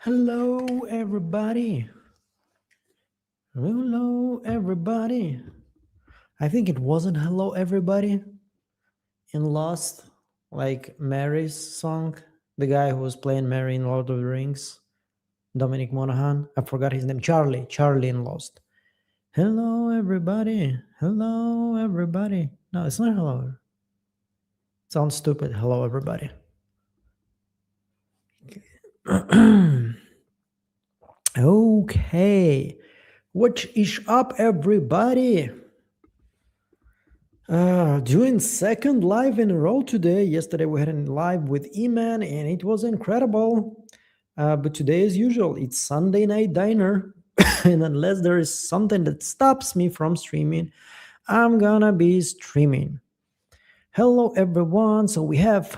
Hello, everybody. Hello, everybody. I think it wasn't Hello, Everybody in Lost, like Mary's song. The guy who was playing Mary in Lord of the Rings, Dominic Monaghan. I forgot his name. Charlie. Charlie in Lost. Hello, everybody. Hello, everybody. No, it's not hello. Sounds stupid. Hello, everybody. Okay. What is up, everybody? Doing second live in a row today. Yesterday we had a live with E-Man and it was incredible. But today, as usual, it's Sunday Night Diner. And unless there is something that stops me from streaming, I'm gonna be streaming. Hello, everyone. So we have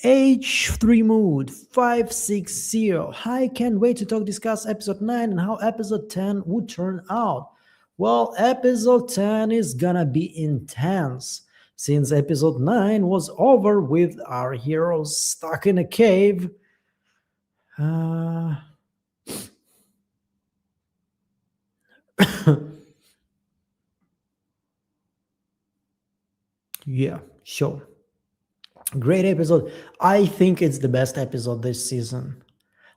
H3 Mood 560. I can't wait to discuss episode 9 and how episode 10 would turn out. Well, episode 10 is gonna be intense since episode 9 was over with our heroes stuck in a cave. Uh, yeah, sure. Great episode. I think it's the best episode this season.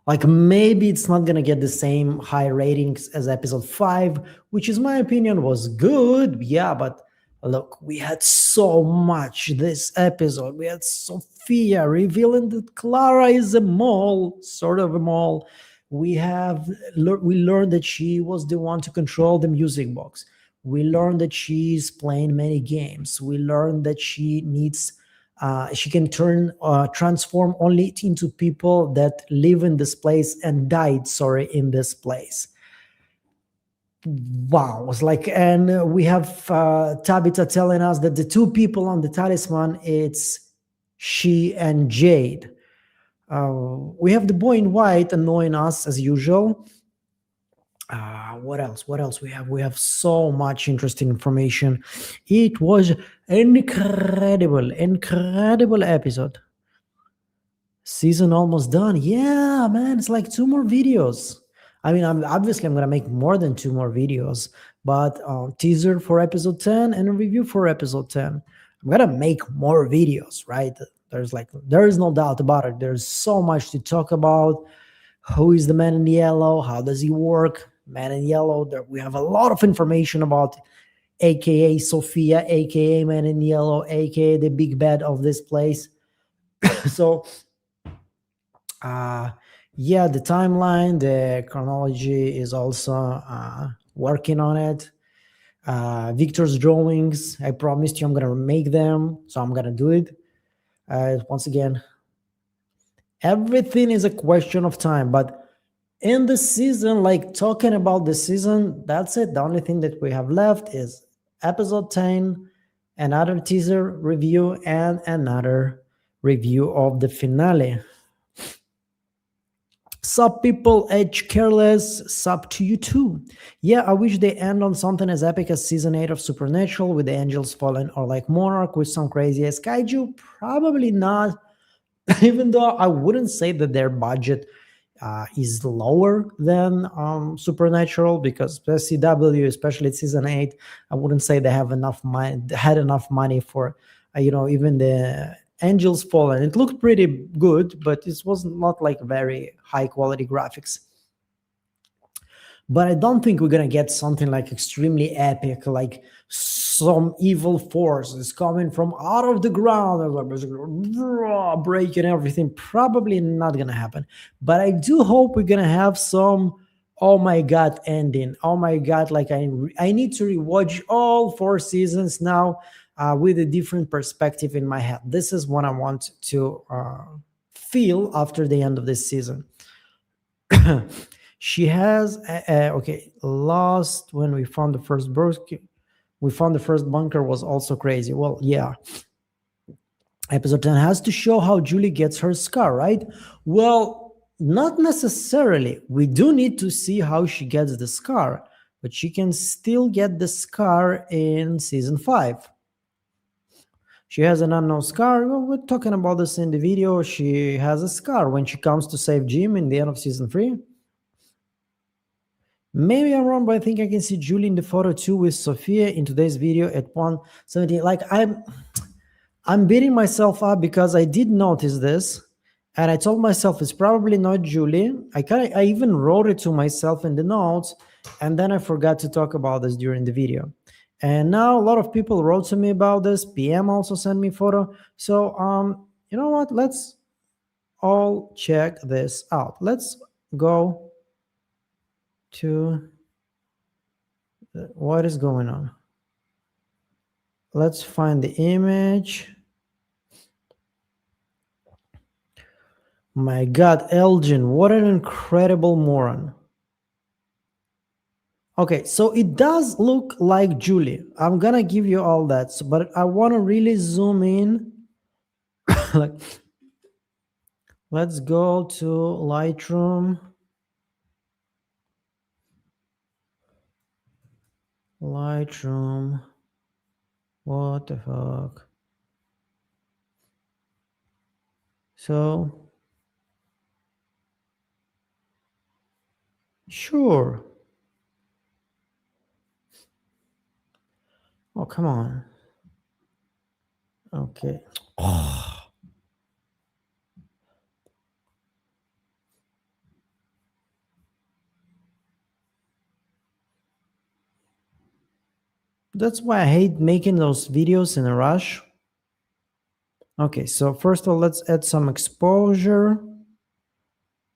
Like maybe it's not gonna get the same high ratings as episode 5, which is my opinion was good. Yeah, but look, we had so much this episode. We had Sophia revealing that Clara is a mole, sort of a mole. We learned that she was the one to control the music box. We learned that she's playing many games. We learned that she can transform only into people that live in this place and died, sorry, in this place. Wow, it's like, and we have Tabitha telling us that the two people on the talisman, it's she and Jade. We have the boy in white annoying us as usual. What else? What else we have? We have so much interesting information. It was incredible episode. Season almost done. Yeah, man, it's like two more videos. I mean, I'm gonna make more than two more videos, but teaser for episode 10 and a review for episode 10. I'm gonna make more videos, right? There is no doubt about it. There's so much to talk about. Who is the man in yellow? How does he work? Man in yellow. There, we have a lot of information about, aka Sophia, aka Man in Yellow, aka the big bad of this place. So uh, yeah, the timeline, the chronology is also working on it. Victor's drawings, I promised you I'm gonna make them, so I'm gonna do it. Once again, everything is a question of time, but in the season, like talking about the season, that's it. The only thing that we have left is episode 10, another teaser review, and another review of the finale. Sup people, edge careless, sup to you too. Yeah, I wish they end on something as epic as season 8 of Supernatural with the angels fallen, or like Monarch with some crazy ass kaiju. Probably not, even though I wouldn't say that their budget is lower than Supernatural, because CW, especially season 8, I wouldn't say they have enough money, had enough money for even the Angels Fallen. It looked pretty good, but it was not like very high quality graphics. But I don't think we're gonna get something like extremely epic, like some evil force is coming from out of the ground and like breaking everything. Probably not gonna happen. But I do hope we're gonna have some oh my god ending. Oh my god, like I need to rewatch all 4 seasons now with a different perspective in my head. This is what I want to feel after the end of this season. She has okay, lost when we found the first bunker was also crazy. Well, yeah, episode 10 has to show how Julie gets her scar, right? Well, not necessarily. We do need to see how she gets the scar, but she can still get the scar in season 5. She has an unknown scar. Well, we're talking about this in the video. She has a scar when she comes to save Jim in the end of season 3. Maybe I'm wrong, but I think I can see Julie in the photo too with Sophia in today's video at 1:17. Like I'm beating myself up because I did notice this, and I told myself it's probably not Julie. I even wrote it to myself in the notes, and then I forgot to talk about this during the video. And now a lot of people wrote to me about this. PM also sent me a photo. So you know what? Let's all check this out. Let's go to what is going on. Let's find the image. My God, Elgin, what an incredible moron. Okay, so it does look like Julie. I'm gonna give you all that, but I want to really zoom in. Like, let's go to Lightroom. Lightroom. What the fuck? So, sure. Oh, come on. Okay. Oh. That's why I hate making those videos in a rush. Okay, so first of all, let's add some exposure.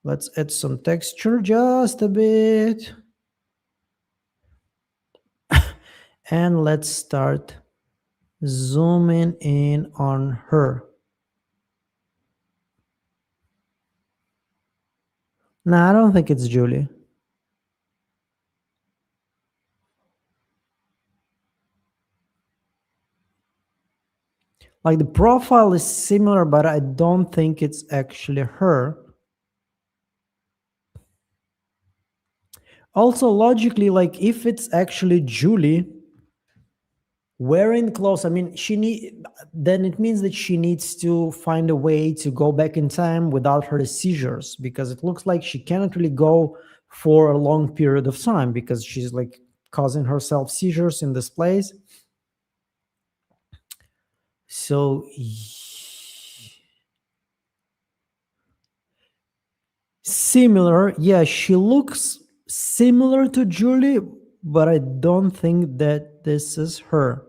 Let's add some texture just a bit. And let's start zooming in on her. No, I don't think it's Julie. Like the profile is similar, but I don't think it's actually her. Also, logically, like if it's actually Julie wearing clothes, I mean, then it means that she needs to find a way to go back in time without her seizures, because it looks like she cannot really go for a long period of time because she's like causing herself seizures in this place. So similar, yeah, she looks similar to Julie, but I don't think that this is her.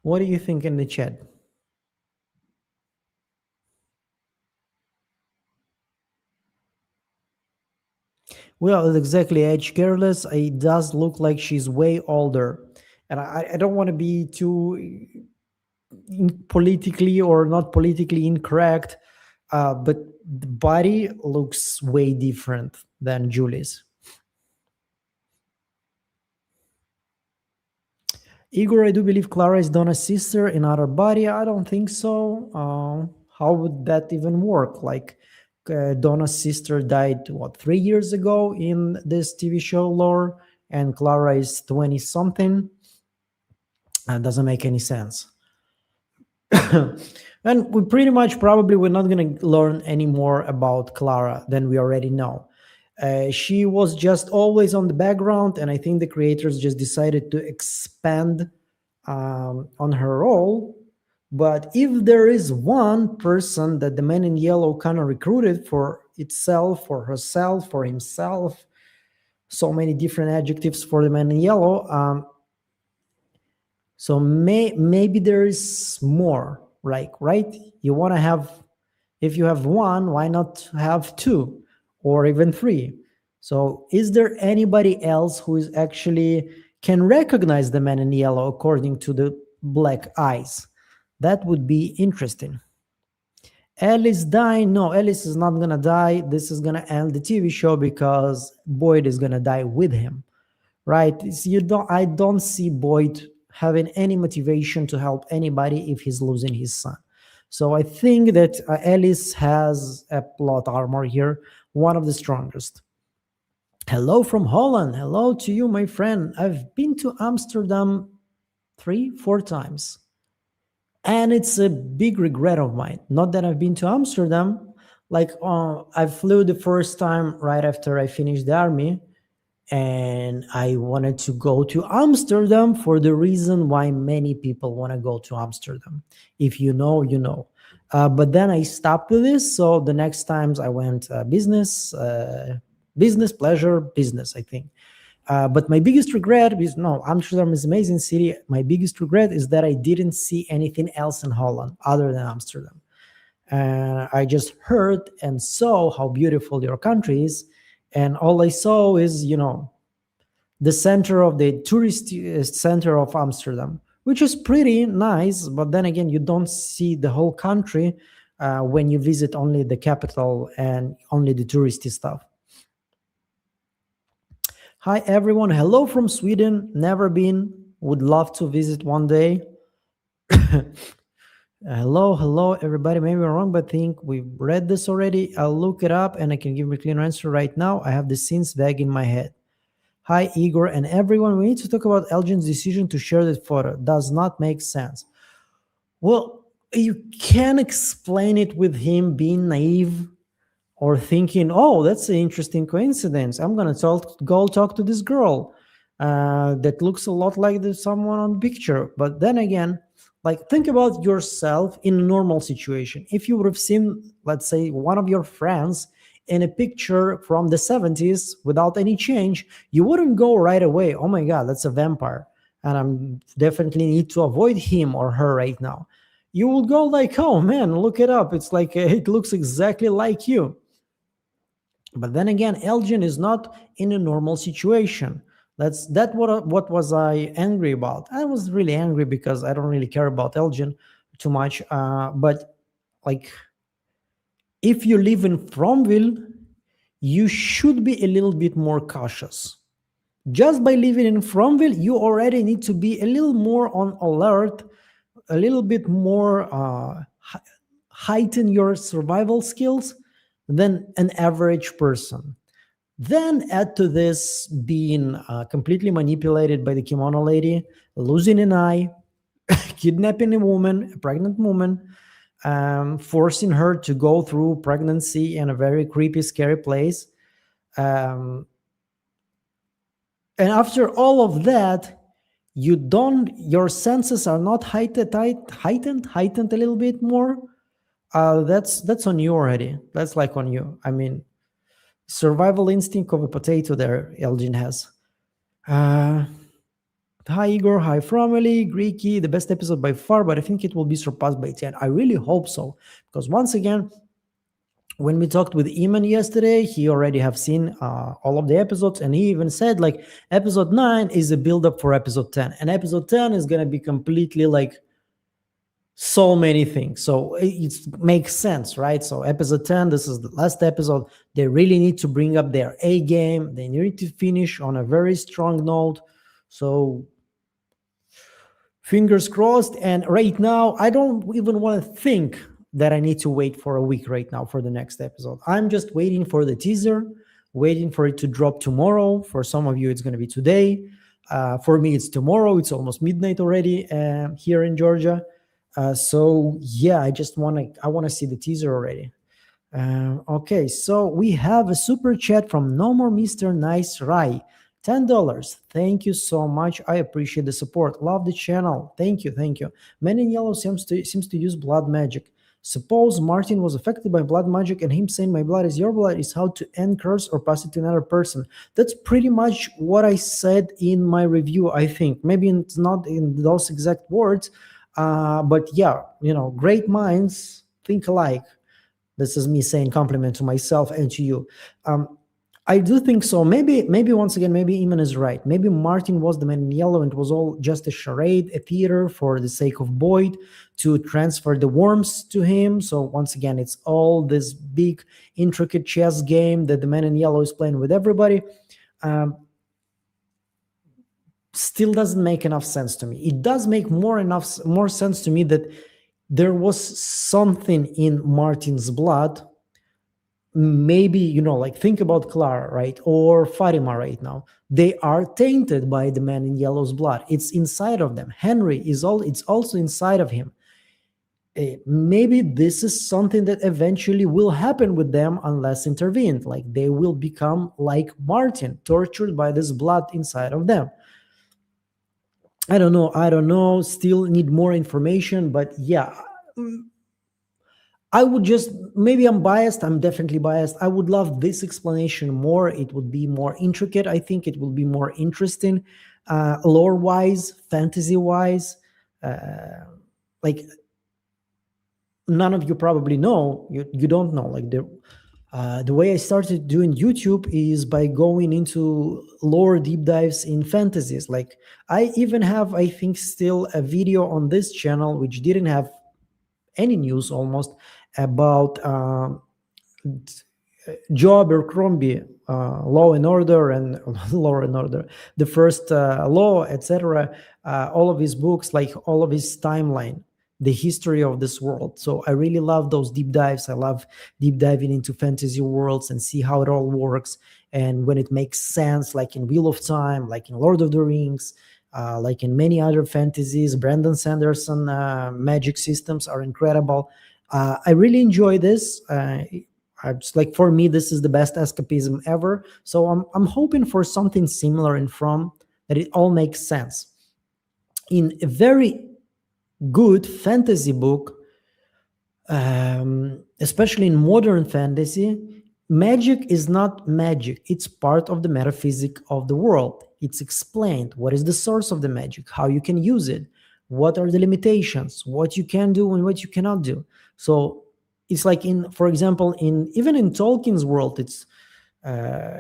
What do you think in the chat? Well, exactly. Edge careless. It does look like she's way older, and I don't want to be too politically or not politically incorrect, but the body looks way different than Julie's. Igor, I do believe Clara is Donna's sister in other body. I don't think so. How would that even work? Like, Donna's sister died, what, 3 years ago in this TV show lore, and Clara is 20 something. That doesn't make any sense. And we pretty much probably we're not going to learn any more about Clara than we already know. She was just always on the background, and I think the creators just decided to expand on her role. But if there is one person that the Man in Yellow kind of recruited for itself, for herself, for himself, so many different adjectives for the Man in Yellow. So maybe there is more, right? You want to have, if you have one, why not have two or even three? So is there anybody else who is actually can recognize the Man in Yellow according to the black eyes? That would be interesting. Alice dying? No, Alice is not gonna die. This is gonna end the TV show because Boyd is gonna die with him, right? I don't see Boyd having any motivation to help anybody if he's losing his son. So I think that Alice has a plot armor here, one of the strongest. Hello from Holland. Hello to you, my friend. I've been to Amsterdam 3, 4 times. And it's a big regret of mine. Not that I've been to Amsterdam. Like, I flew the first time right after I finished the army, and I wanted to go to Amsterdam for the reason why many people want to go to Amsterdam. If you know, you know. But then I stopped with this. So the next times I went business, pleasure, business, I think. But my biggest regret is no, Amsterdam is an amazing city. My biggest regret is that I didn't see anything else in Holland other than Amsterdam. And I just heard and saw how beautiful your country is. And all I saw is, the center of the tourist center of Amsterdam, which is pretty nice. But then again, you don't see the whole country when you visit only the capital and only the touristy stuff. Hi, everyone. Hello from Sweden. Never been. Would love to visit one day. Hello, everybody. Maybe I'm wrong, but I think we've read this already. I'll look it up and I can give you a clear answer right now. I have the scenes vague in my head. Hi, Igor and everyone. We need to talk about Elgin's decision to share that photo. Does not make sense. Well, you can explain it with him being naive or thinking, oh, that's an interesting coincidence. I'm going to go talk to this girl that looks a lot like someone on the picture. But then again, like, think about yourself in a normal situation. If you would have seen, let's say, one of your friends in a picture from the 70s without any change, you wouldn't go right away, oh my God, that's a vampire. And I'm definitely need to avoid him or her right now. You will go like, oh man, look it up. It's like, it looks exactly like you. But then again, Elgin is not in a normal situation. What was I angry about? I was really angry because I don't really care about Elgin too much. But like, if you live in Fromville, you should be a little bit more cautious. Just by living in Fromville, you already need to be a little more on alert, a little bit more heighten your survival skills than an average person. Then add to this being completely manipulated by the kimono lady, losing an eye, kidnapping a pregnant woman, forcing her to go through pregnancy in a very creepy, scary place. And after all of that, your senses are not heightened a little bit more. That's on you already. That's like on you. I mean, survival instinct of a potato there, Elgin has. Hi, Igor. Hi, Fromely. Greeky. The best episode by far, but I think it will be surpassed by 10. I really hope so. Because once again, when we talked with Iman yesterday, he already have seen all of the episodes, and he even said, like, episode 9 is a build-up for episode 10. And episode 10 is going to be completely, like, so many things. So it makes sense, right? So episode 10, this is the last episode. They really need to bring up their A game. They need to finish on a very strong note. So fingers crossed. And right now, I don't even want to think that I need to wait for a week right now for the next episode. I'm just waiting for the teaser, waiting for it to drop tomorrow. For some of you, it's going to be today. For me, it's tomorrow. It's almost midnight already here in Georgia. So yeah, I want to see the teaser already. Okay, so we have a super chat from No More Mr. Nice Rai. $10. Thank you so much. I appreciate the support. Love the channel. Thank you. Man in Yellow seems to use blood magic. Suppose Martin was affected by blood magic and him saying my blood is your blood is how to end curse or pass it to another person. That's pretty much what I said in my review, I think. Maybe it's not in those exact words, but yeah, great minds think alike. This is me saying compliment to myself and to you. I do think so. Maybe once again, maybe Iman is right. Maybe Martin was the man in yellow and it was all just a charade, a theater for the sake of Boyd to transfer the worms to him. So once again, it's all this big, intricate chess game that the man in yellow is playing with everybody. Still doesn't make enough sense to me. It does make more sense to me that there was something in Martin's blood. Maybe, like think about Clara, right? Or Fatima right now. They are tainted by the man in yellow's blood. It's inside of them. Henry is all, it's also inside of him. Maybe this is something that eventually will happen with them unless intervened. Like they will become like Martin, tortured by this blood inside of them. I don't know. I don't know. Still need more information, but yeah, I would just, maybe I'm biased. I'm definitely biased. I would love this explanation more. It would be more intricate. I think it will be more interesting, lore wise, fantasy wise. Like none of you probably know. You don't know. Like the way I started doing YouTube is by going into lore deep dives in fantasies. Like I even have, I think, still a video on this channel which didn't have any news almost about Joe Abercrombie, Law and Order and Law and Order, the first Law, etc. All of his books, like all of his timeline, the history of this world. So I really love those deep dives. I love deep diving into fantasy worlds and see how it all works. And when it makes sense, like in Wheel of Time, like in Lord of the Rings, like in many other fantasies, Brandon Sanderson magic systems are incredible. I really enjoy this. It's like for me, this is the best escapism ever. So I'm hoping for something similar in From, that it all makes sense. In a very good fantasy book, especially in modern fantasy, magic is not magic. It's part of the metaphysic of the world. It's explained what is the source of the magic, how you can use it, what are the limitations, what you can do and what you cannot do. So it's like in, for example, even in Tolkien's world, it's uh,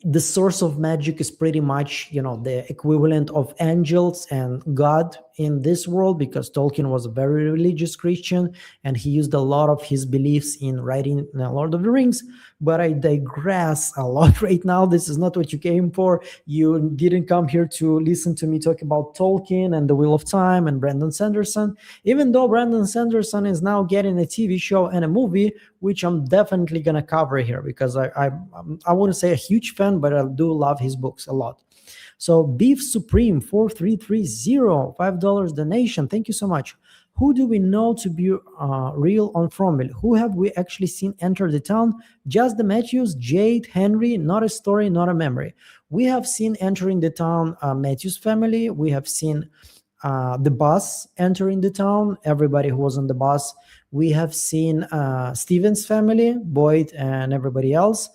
the source of magic is pretty much, the equivalent of angels and God in this world, because Tolkien was a very religious Christian and he used a lot of his beliefs in writing Lord of the Rings. But I digress a lot right now. This is not what you came for. You didn't come here to listen to me talk about Tolkien and the Wheel of Time and Brandon Sanderson, even though Brandon Sanderson is now getting a TV show and a movie, which I'm definitely gonna cover here, because I wouldn't say a huge fan, but I do love his books a lot. So Beef Supreme 4330, $5 donation. Thank you so much. Who do we know to be real on Fromville? Who have we actually seen enter the town? Just the Matthews, Jade, Henry, not a story, not a memory. We have seen entering the town Matthews family. We have seen the bus entering the town, everybody who was on the bus. We have seen Steven's family, Boyd and everybody else.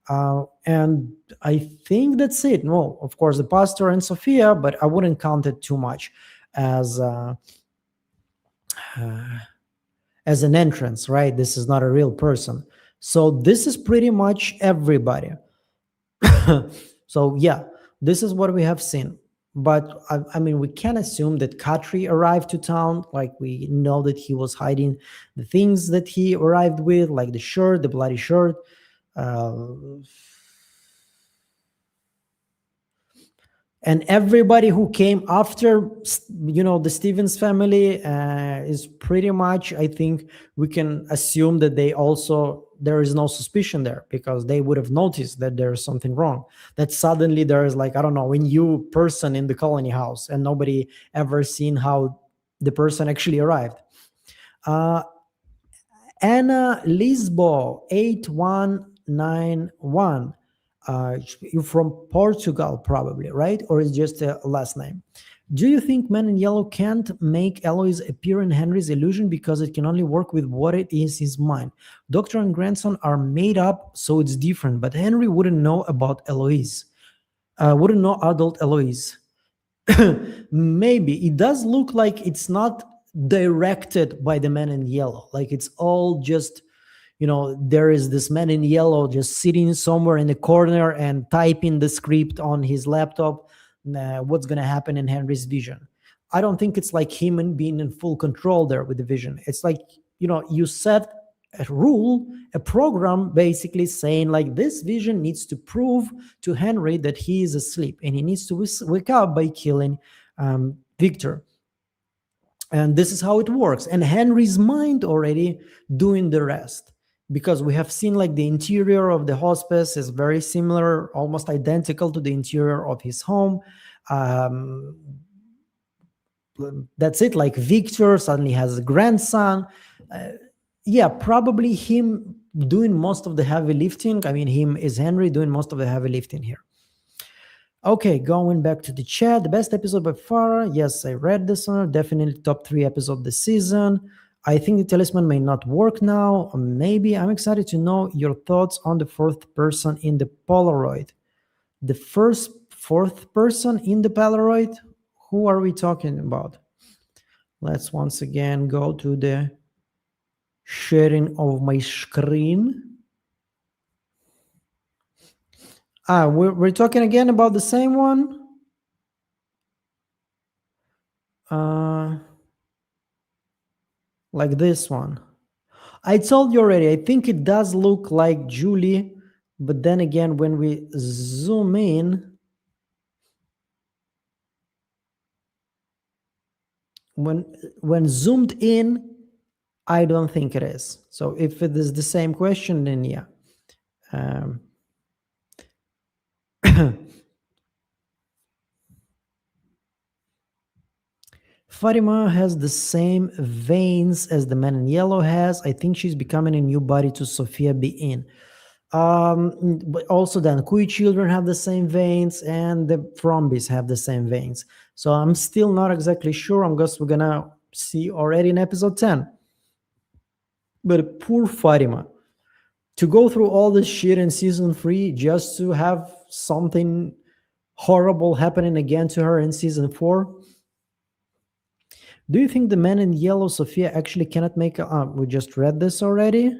And I think that's it. No, of course, the pastor and Sophia, but I wouldn't count it too much as an entrance, right? This is not a real person. So this is pretty much everybody. So yeah, this is what we have seen. But I mean, we can assume that Katri arrived to town. Like we know that he was hiding the things that he arrived with, like the shirt, the bloody shirt. And everybody who came after, the Stevens family is pretty much, I think we can assume that there is no suspicion there, because they would have noticed that there is something wrong, that suddenly there is, like, I don't know, a new person in the colony house and nobody ever seen how the person actually arrived. Anna Lisbo 8191. You're from Portugal, probably, right? Or is just a last name? Do you think Man in Yellow can't make Eloise appear in Henry's illusion because it can only work with what it is his mind? Doctor and grandson are made up, so it's different. But Henry wouldn't know about Eloise. Wouldn't know adult Eloise. Maybe. It does look like it's not directed by the Man in Yellow. Like it's all just, there is this Man in Yellow just sitting somewhere in the corner and typing the script on his laptop, what's going to happen in Henry's vision. I don't think it's like him and being in full control there with the vision. It's like, you set a rule, a program basically saying like this vision needs to prove to Henry that he is asleep and he needs to wake up by killing Victor. And this is how it works. And Henry's mind already doing the rest, because we have seen like the interior of the hospice is very similar, almost identical to the interior of his home. Um, that's it. Like Victor suddenly has a grandson. Yeah, probably him doing most of the heavy lifting. I mean, him is Henry doing most of the heavy lifting here. Okay, going back to the chat, the best episode by far. Yes, I read this one. Definitely top 3 episode this season. I think the talisman may not work now. Or maybe. I'm excited to know your thoughts on the fourth person in the Polaroid. The fourth person in the Polaroid? Who are we talking about? Let's once again go to the sharing of my screen. We're talking again about the same one. Like this one. I told you already, I think it does look like Julie, but then again, when we zoom in, when zoomed in, I don't think it is. So if it is the same question, then yeah. Fatima has the same veins as the man in yellow has. I think she's becoming a new body to Sophia Bein. But also then Kui children have the same veins and the Frombies have the same veins. So I'm still not exactly sure. I guess we're gonna see already in episode 10. But poor Fatima. To go through all this shit in season 3 just to have something horrible happening again to her in season 4. Do you think the man in yellow, Sophia, actually cannot make a... we just read this already.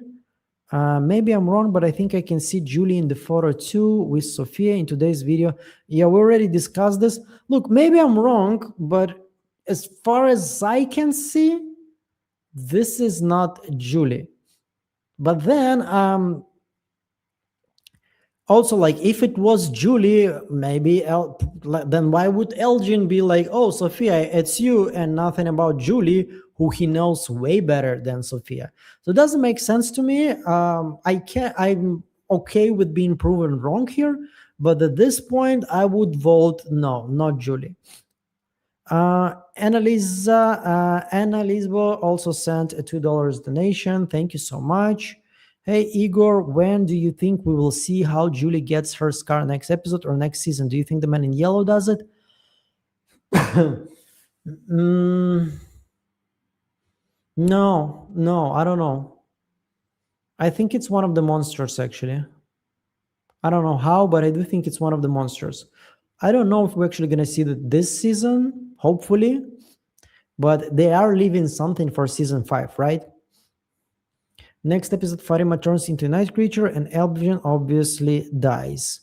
Maybe I'm wrong, but I think I can see Julie in the photo too with Sophia in today's video. Yeah, we already discussed this. Look, maybe I'm wrong, but as far as I can see, this is not Julie. But then, also, like, if it was Julie, maybe then why would Elgin be like, oh, Sophia, it's you, and nothing about Julie, who he knows way better than Sophia? So it doesn't make sense to me. I'm okay with being proven wrong here, but at this point, I would vote no, not Julie. Annalisa also sent a $2 donation. Thank you so much. Hey, Igor, when do you think we will see how Julie gets her scar next episode or next season? Do you think the man in yellow does it? No, I don't know. I think it's one of the monsters, actually. I don't know how, but I do think it's one of the monsters. I don't know if we're actually going to see that this season, hopefully, but they are leaving something for season 5, right? Next episode, Fatima turns into a night creature and Elgin obviously dies.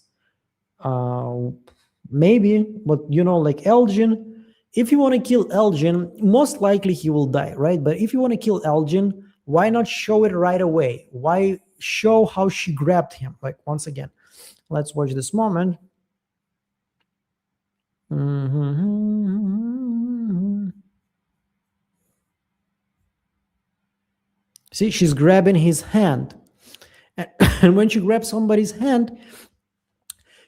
Maybe, but you know, like Elgin, if you want to kill Elgin, most likely he will die, right? But if you want to kill Elgin, why not show it right away? Why show how she grabbed him? Like, once again, let's watch this moment. See, she's grabbing his hand. And when she grabs somebody's hand,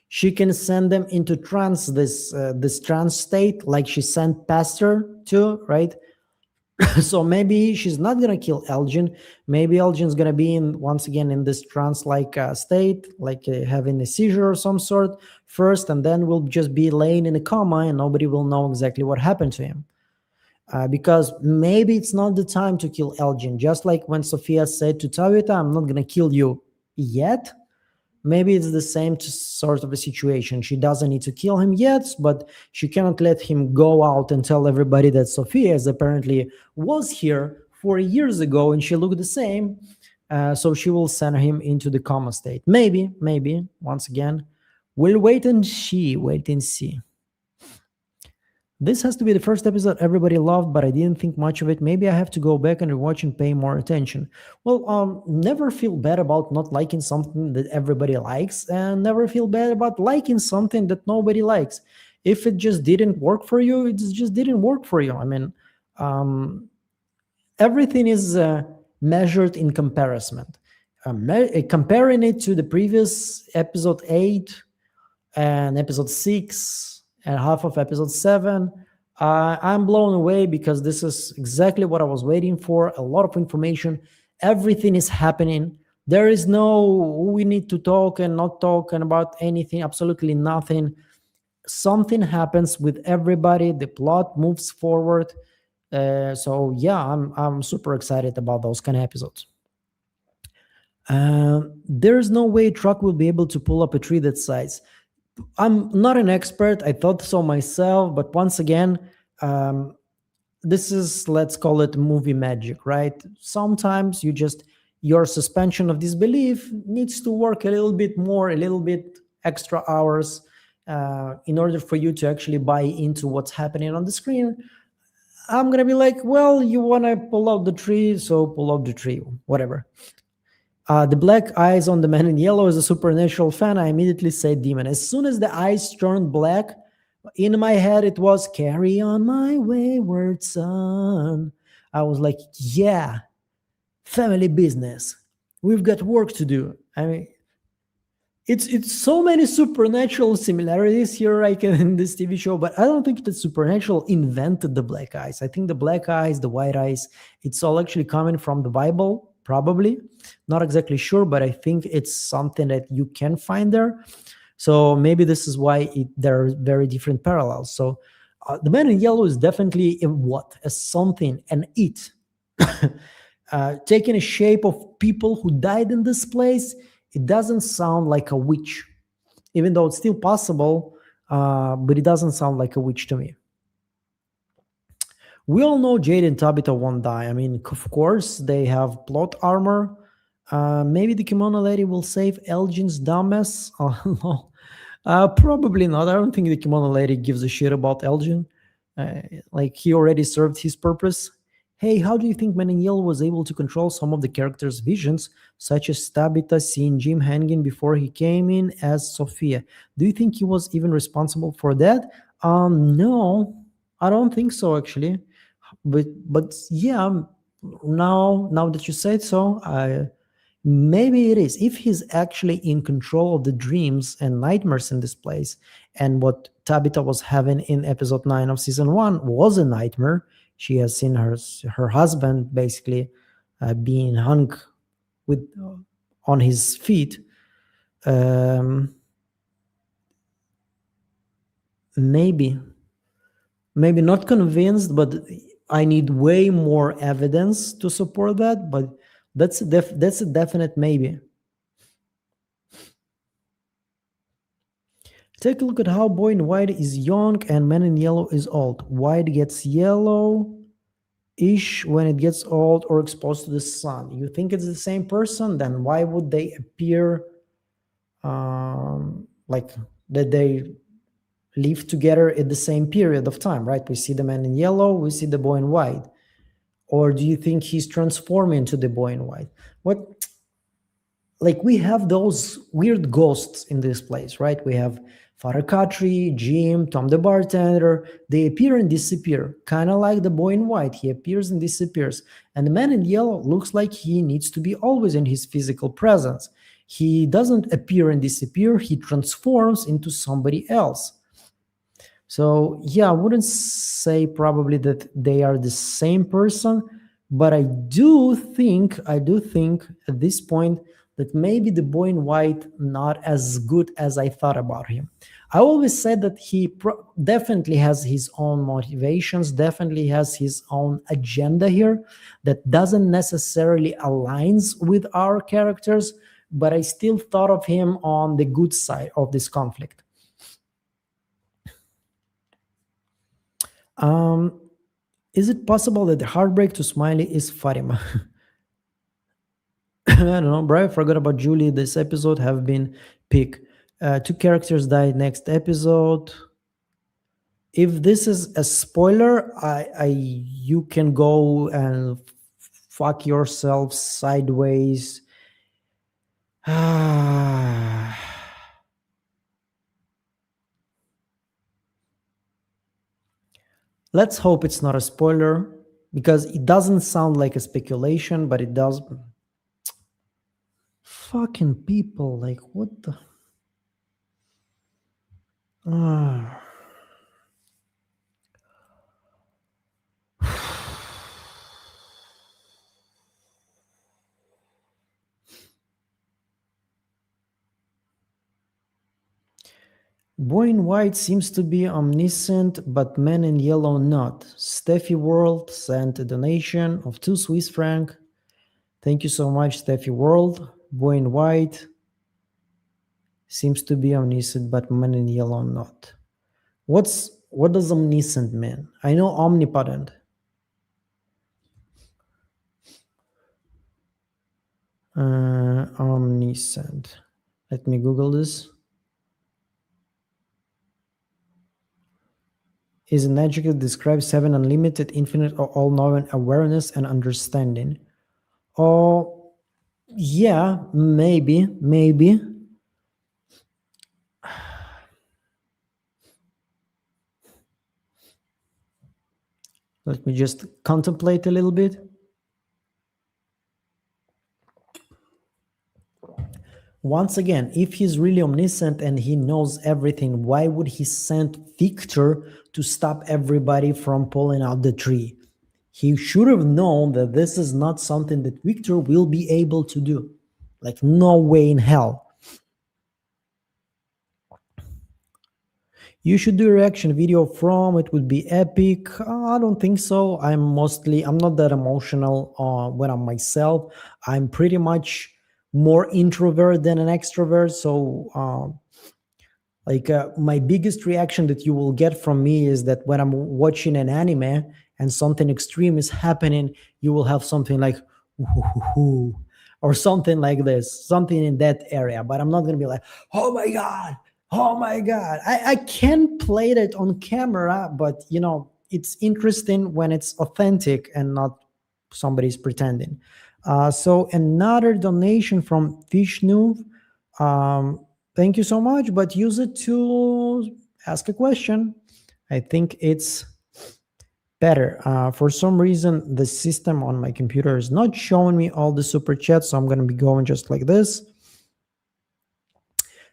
she can send them into trance, this trance state, like she sent Pastor to, right? So maybe she's not gonna kill Elgin. Maybe Elgin's gonna be once again in this trance-like state, like having a seizure of some sort first, and then we'll just be laying in a coma, and nobody will know exactly what happened to him. Because maybe it's not the time to kill Elgin. Just like when Sophia said to Tawita, I'm not gonna kill you yet. Maybe it's the same sort of a situation. She doesn't need to kill him yet, but she cannot let him go out and tell everybody that Sophia apparently was here 4 years ago and she looked the same. So she will send him into the coma state. Maybe, once again. We'll wait and see. This has to be the first episode everybody loved, but I didn't think much of it. Maybe I have to go back and rewatch and pay more attention. Well, never feel bad about not liking something that everybody likes, and never feel bad about liking something that nobody likes. If it just didn't work for you, it just didn't work for you. I mean, Everything is measured in comparison. Comparing it to the previous episode 8 and episode 6 and half of episode 7, I'm blown away because this is exactly what I was waiting for. A lot of information, everything is happening. There is no we need to talk and not talk and about anything, absolutely nothing. Something happens with everybody, the plot moves forward. So yeah, I'm super excited about those kind of episodes. There's no way truck will be able to pull up a tree that size. I'm not an expert. I thought so myself, but once again, um, this is, let's call it movie magic, right? Sometimes your suspension of disbelief needs to work a little bit more, a little bit extra hours, in order for you to actually buy into what's happening on the screen. I'm gonna be like, well, you wanna pull out the tree, so pull out the tree, whatever. The black eyes on the man in yellow is a supernatural fan. I immediately said demon. As soon as the eyes turned black, in my head it was carry on my wayward son. I was like, yeah, family business. We've got work to do. I mean, it's so many supernatural similarities here, like in this TV show, but I don't think that supernatural invented the black eyes. I think the black eyes, the white eyes, it's all actually coming from the Bible, probably. Not exactly sure, but I think it's something that you can find there. So maybe this is why there are very different parallels. So the man in yellow is definitely a what? A something, an it. Taking a shape of people who died in this place, it doesn't sound like a witch, even though it's still possible, but it doesn't sound like a witch to me. We all know Jade and Tabitha won't die. I mean, of course, they have plot armor. Maybe the kimono lady will save Elgin's dumbass. Oh, no. Probably not. I don't think the kimono lady gives a shit about Elgin. Like, he already served his purpose. Hey, how do you think Man in Yellow was able to control some of the characters' visions, such as Tabitha seeing Jim hanging before he came in as Sophia? Do you think he was even responsible for that? No, I don't think so, actually. But yeah, now that you said so, maybe it is. If he's actually in control of the dreams and nightmares in this place, and what Tabitha was having in episode 9 of season 1 was a nightmare. She has seen her husband basically being hung with on his feet. Maybe not convinced, but I need way more evidence to support that. But that's a definite maybe. Take a look at how Boy in White is young and Man in Yellow is old. White gets yellow-ish when it gets old or exposed to the sun. You think it's the same person? Then why would they appear like that they live together at the same period of time, right? We see the Man in Yellow, we see the Boy in White. Or do you think he's transforming into the Boy in White? What? Like, we have those weird ghosts in this place, right? We have Father Khatri, Jim, Tom the bartender. They appear and disappear, kind of like the Boy in White. He appears and disappears. And the Man in Yellow looks like he needs to be always in his physical presence. He doesn't appear and disappear. He transforms into somebody else. So yeah, I wouldn't say probably that they are the same person, but I do think at this point that maybe the Boy in White not as good as I thought about him. I always said that he definitely has his own motivations, definitely has his own agenda here that doesn't necessarily aligns with our characters, but I still thought of him on the good side of this conflict. Is it possible that the heartbreak to Smiley is Fatima? I don't know, bro. I forgot about Julie. This episode have been pick. Two characters died next episode. If this is a spoiler, you can go and fuck yourself sideways. Let's hope it's not a spoiler. because it doesn't sound like a speculation, but it does. Fucking people, like what the. Ah. Boy in White seems to be omniscient, but Man in Yellow not. Steffi World sent a donation of 2 Swiss franc. Thank you so much, Steffi World. Boy in White seems to be omniscient, but Man in Yellow not. What does omniscient mean? I know omnipotent. Omniscient. Let me Google this. Is an adjective that describes having unlimited, infinite, or all-knowing awareness and understanding. Oh, yeah, maybe. Let me just contemplate a little bit. Once again, if he's really omniscient and he knows everything, why would he send Victor to stop everybody from pulling out the tree? He should have known that this is not something that Victor will be able to do. Like, no way in hell. You should do a reaction video from, it would be epic. I don't think so. I'm not that emotional when I'm myself. I'm pretty much more introvert than an extrovert. So my biggest reaction that you will get from me is that when I'm watching an anime and something extreme is happening, you will have something like, "Ooh," or something like this, something in that area. But I'm not going to be like, oh my God. Oh my God. I can play that on camera, but it's interesting when it's authentic and not somebody's pretending. So another donation from Vishnu. Thank you so much, but use it to ask a question. I think it's better. For some reason, the system on my computer is not showing me all the super chats, so I'm going to be going just like this.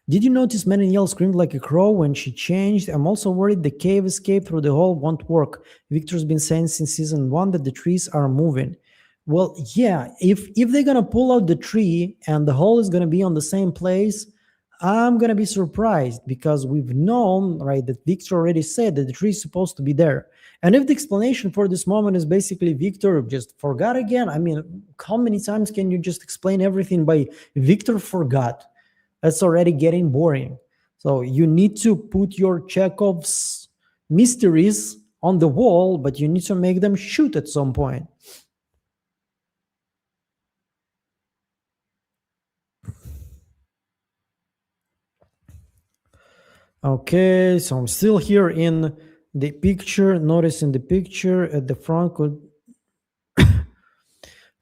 Did you notice Man in Yellow screamed like a crow when she changed? I'm also worried the cave escape through the hole won't work. Victor's been saying since season 1 that the trees are moving. Well, yeah, if they're going to pull out the tree and the hole is going to be on the same place, I'm going to be surprised because we've known, right, that Victor already said that the tree is supposed to be there. And if the explanation for this moment is basically Victor just forgot again, I mean, how many times can you just explain everything by Victor forgot? That's already getting boring. So you need to put your Chekhov's mysteries on the wall, but you need to make them shoot at some point. Okay, so I'm still here in the picture. Notice in the picture at the front could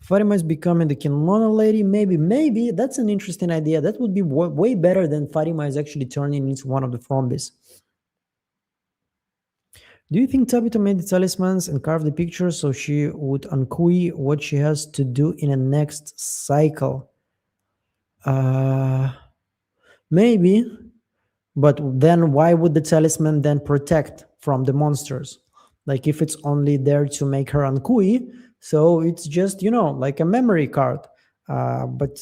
Fatima is becoming the kimono lady. Maybe that's an interesting idea. That would be way better than Fatima is actually turning into one of the Frombies. Do you think Tabitha made the talismans and carved the pictures so she would uncui what she has to do in the next cycle? Maybe, but then why would the talisman then protect from the monsters? Like if it's only there to make her uncui, so it's just like a memory card. But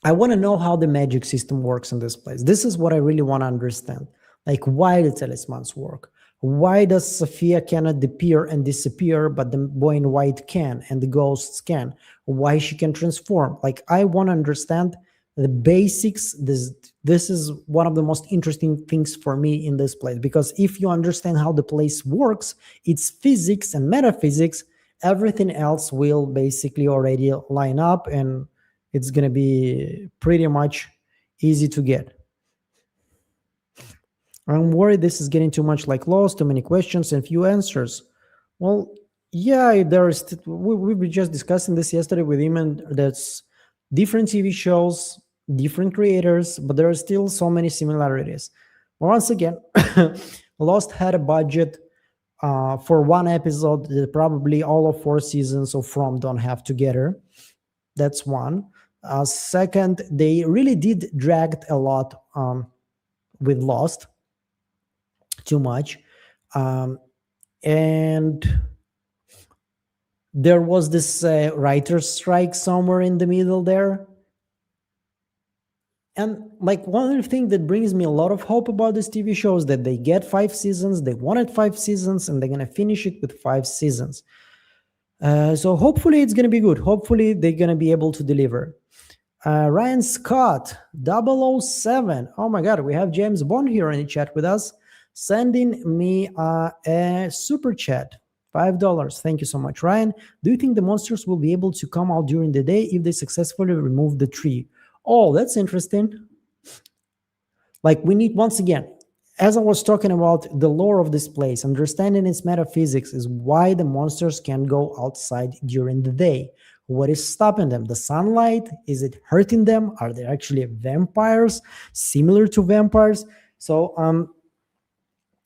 I want to know how the magic system works in this place. This is what I really want to understand. Like why the talismans work. Why does Sophia cannot appear and disappear, but the boy in white can and the ghosts can? Why she can transform? Like I want to understand the basics. This is one of the most interesting things for me in this place, because if you understand how the place works, it's physics and metaphysics, everything else will basically already line up and it's going to be pretty much easy to get. I'm worried this is getting too much like Lost, too many questions and few answers. Well, yeah, we were just discussing this yesterday with him, and that's different TV shows, different creators, but there are still so many similarities. Once again, Lost had a budget for one episode that probably all of 4 seasons of From don't have together. That's one. Second, they really did dragged a lot with Lost, too much. And there was this writer's strike somewhere in the middle there. And like one of the things that brings me a lot of hope about this TV show is that they get 5 seasons. They wanted 5 seasons, and they're gonna finish it with 5 seasons. So hopefully it's gonna be good. Hopefully they're gonna be able to deliver. Ryan Scott, 007. Oh my God, we have James Bond here in the chat with us, sending me a super chat. $5. Thank you so much, Ryan. Do you think the monsters will be able to come out during the day if they successfully remove the tree? Oh, that's interesting. Like, we need, once again, as I was talking about the lore of this place, understanding its metaphysics is why the monsters can go outside during the day. What is stopping them? The sunlight? Is it hurting them? Are they actually vampires, similar to vampires? So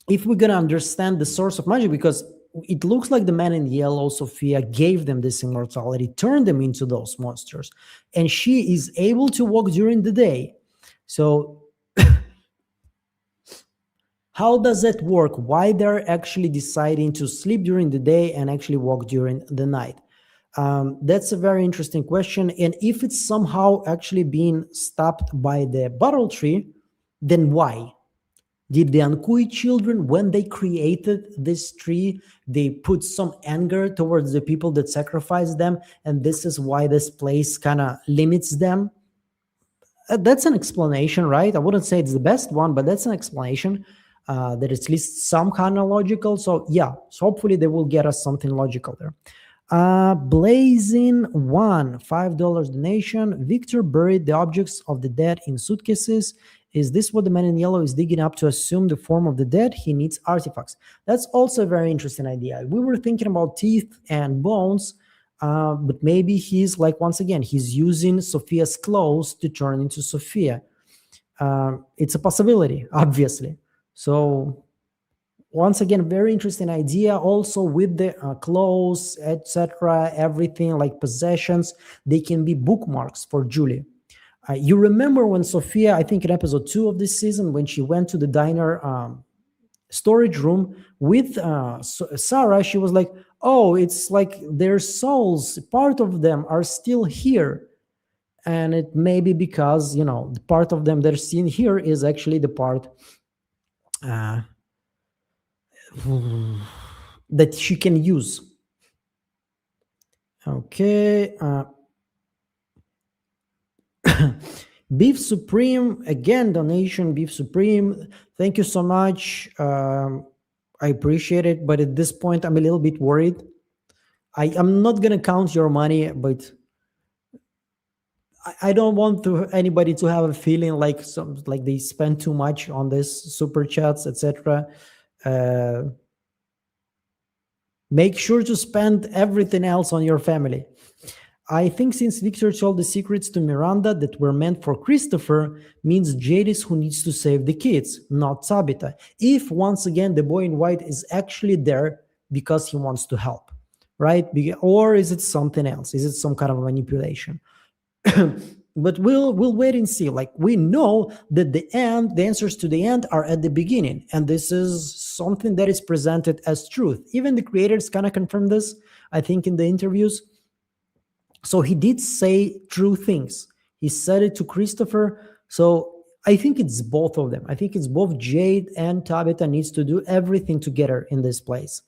if we're going to understand the source of magic, because it looks like the man in yellow, Sophia, gave them this immortality, turned them into those monsters, and she is able to walk during the day. So how does that work? Why they're actually deciding to sleep during the day and actually walk during the night? That's a very interesting question. And if it's somehow actually being stopped by the bottle tree, then why? Did the Ankui children, when they created this tree, they put some anger towards the people that sacrificed them, and this is why this place kind of limits them? That's an explanation, right? I wouldn't say it's the best one, but that's an explanation that is at least some kind of logical. So yeah, so hopefully they will get us something logical there. Blazing One, $5 donation. Victor buried the objects of the dead in suitcases. Is this what the man in yellow is digging up to assume the form of the dead? He needs artifacts. That's also a very interesting idea. We were thinking about teeth and bones, but maybe he's like, once again, he's using Sophia's clothes to turn into Sophia. It's a possibility, obviously. So once again, very interesting idea. Also with the clothes, etc., everything like possessions, they can be bookmarks for Julie. You remember when Sophia, I think in episode 2 of this season, when she went to the diner storage room with Sarah, she was like, oh, it's like their souls, part of them are still here. And it may be because, you know, the part of them that are seen here is actually the part that she can use. Okay. Beef Supreme, again, donation, Beef Supreme. Thank you so much. I appreciate it. But at this point, I'm a little bit worried. I'm not going to count your money, but I don't want anybody to have a feeling like they spend too much on this super chats, etc. Make sure to spend everything else on your family. I think since Victor told the secrets to Miranda that were meant for Christopher, means Jade is who needs to save the kids, not Tabitha. If, once again, the boy in white is actually there because he wants to help, right? Or is it something else? Is it some kind of manipulation? But we'll wait and see. Like, we know that the answers to the end are at the beginning, and this is something that is presented as truth. Even the creators kind of confirmed this, I think, in the interviews. So he did say true things. He said it to Christopher. So I think it's both of them. I think it's both Jade and Tabitha needs to do everything together in this place.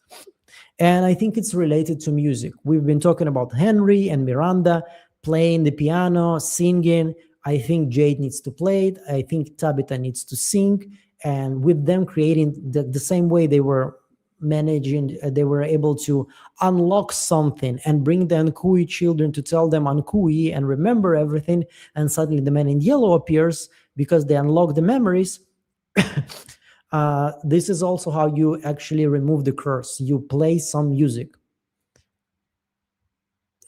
And I think it's related to music. We've been talking about Henry and Miranda playing the piano, singing. I think Jade needs to play it. I think Tabitha needs to sing. And with them creating the same way they were managing, they were able to unlock something and bring the Ankui children to tell them Ankui and remember everything. And suddenly the man in yellow appears because they unlock the memories. This is also how you actually remove the curse. You play some music.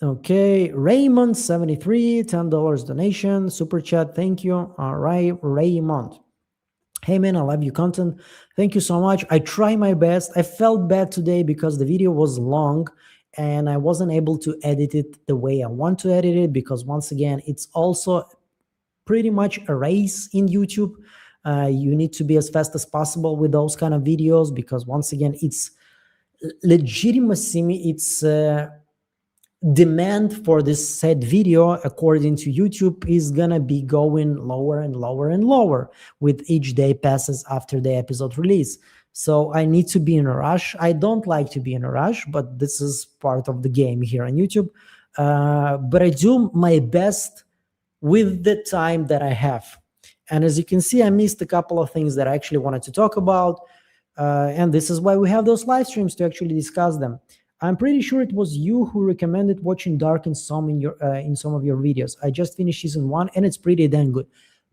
Okay, Raymond 73, $10 donation, super chat. Thank you. All right, Raymond. Hey man, I love your content. Thank you so much. I try my best. I felt bad today because the video was long and I wasn't able to edit it the way I want to edit it, because once again, it's also pretty much a race in YouTube. You need to be as fast as possible with those kind of videos, because once again, it's legitimacy. It's demand for this said video, according to YouTube, is gonna be going lower and lower and lower with each day passes after the episode release. So I need to be in a rush. I don't like to be in a rush, but this is part of the game here on YouTube. But I do my best with the time that I have. And as you can see, I missed a couple of things that I actually wanted to talk about. And this is why we have those live streams to actually discuss them. I'm pretty sure it was you who recommended watching Dark in some of your videos. I just finished season 1 and it's pretty damn good.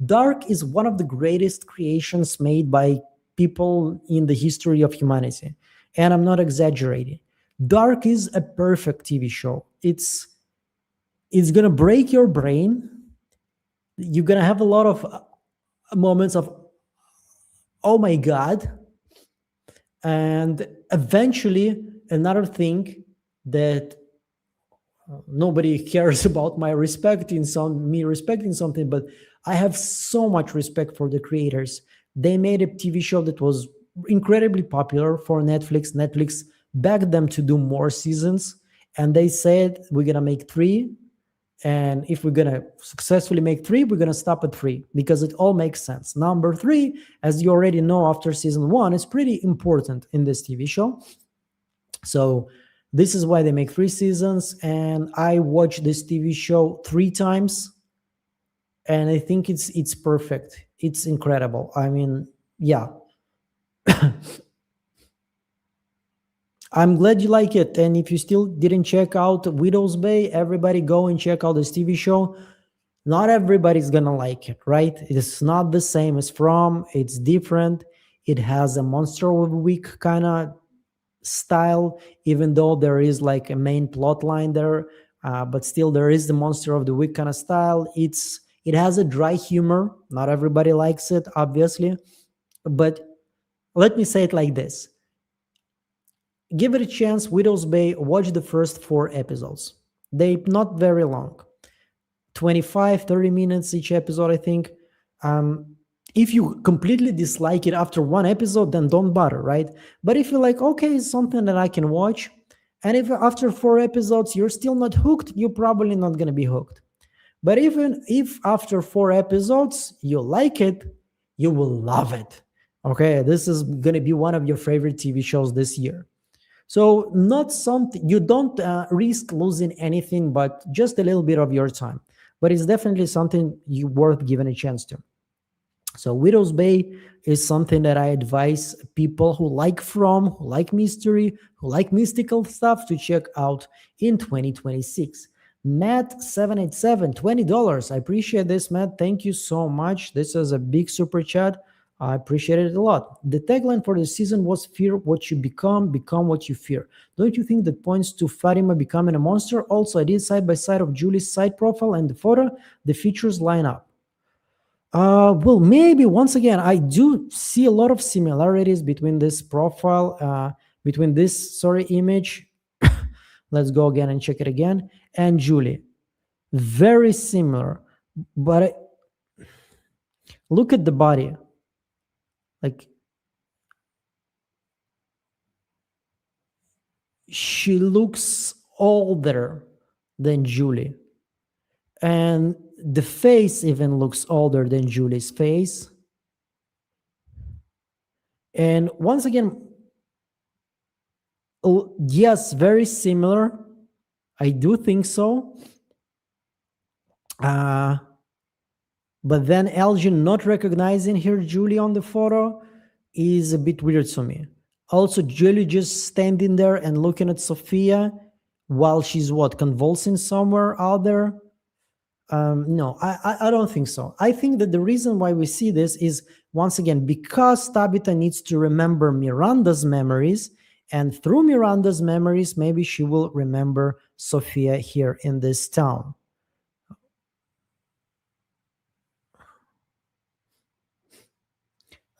Dark is one of the greatest creations made by people in the history of humanity, and I'm not exaggerating. Dark is a perfect TV show. It's gonna break your brain. You're gonna have a lot of moments of oh my god, and eventually another thing that nobody cares about my respecting some me respecting something, but I have so much respect for the creators. They made a TV show that was incredibly popular for Netflix. Netflix begged them to do more seasons, and they said we're gonna make 3, and if we're gonna successfully make 3, we're gonna stop at 3, because it all makes sense. Number 3, as you already know after season 1, is pretty important in this TV show. So this is why they make 3 seasons, and I watched this TV show 3 times, and I think it's perfect. It's incredible. I mean, yeah. I'm glad you like it. And if you still didn't check out Widow's Bay, everybody go and check out this TV show. Not everybody's gonna like it, right? It's not the same as From. It's different. It has a monster of the week kind of style, even though there is like a main plot line there, but still there is the monster of the week kind of style. It has a dry humor. Not everybody likes it, obviously, but let me say it like this: give it a chance. Widow's Bay. Watch the first 4 episodes. They not very long, 25-30 minutes each episode, I think. If you completely dislike it after 1 episode, then don't bother, right? But if you're like, okay, it's something that I can watch, and if after 4 episodes you're still not hooked, you're probably not going to be hooked. But even if after 4 episodes you like it, you will love it. Okay, this is going to be one of your favorite TV shows this year. So not something you don't risk losing anything, but just a little bit of your time. But it's definitely something you worth giving a chance to. So Widow's Bay is something that I advise people who like From, who like mystery, who like mystical stuff to check out in 2026. Matt787, $20. I appreciate this, Matt. Thank you so much. This is a big super chat. I appreciate it a lot. The tagline for the season was fear what you become what you fear. Don't you think that points to Fatima becoming a monster? Also, I did side by side of Julie's side profile and the photo. The features line up. Well, maybe once again, I do see a lot of similarities between this profile, between this, image. Let's go again and check it again. And Julie. Very similar. But look at the body. Like, she looks older than Julie. And the face even looks older than Julie's face. And once again, yes, very similar. I do think so. But then Elgin not recognizing her Julie on the photo is a bit weird to me. Also, Julie just standing there and looking at Sophia while she's convulsing somewhere out there. No, I don't think so. I think that the reason why we see this is, once again, because Tabitha needs to remember Miranda's memories, and through Miranda's memories, maybe she will remember Sophia here in this town.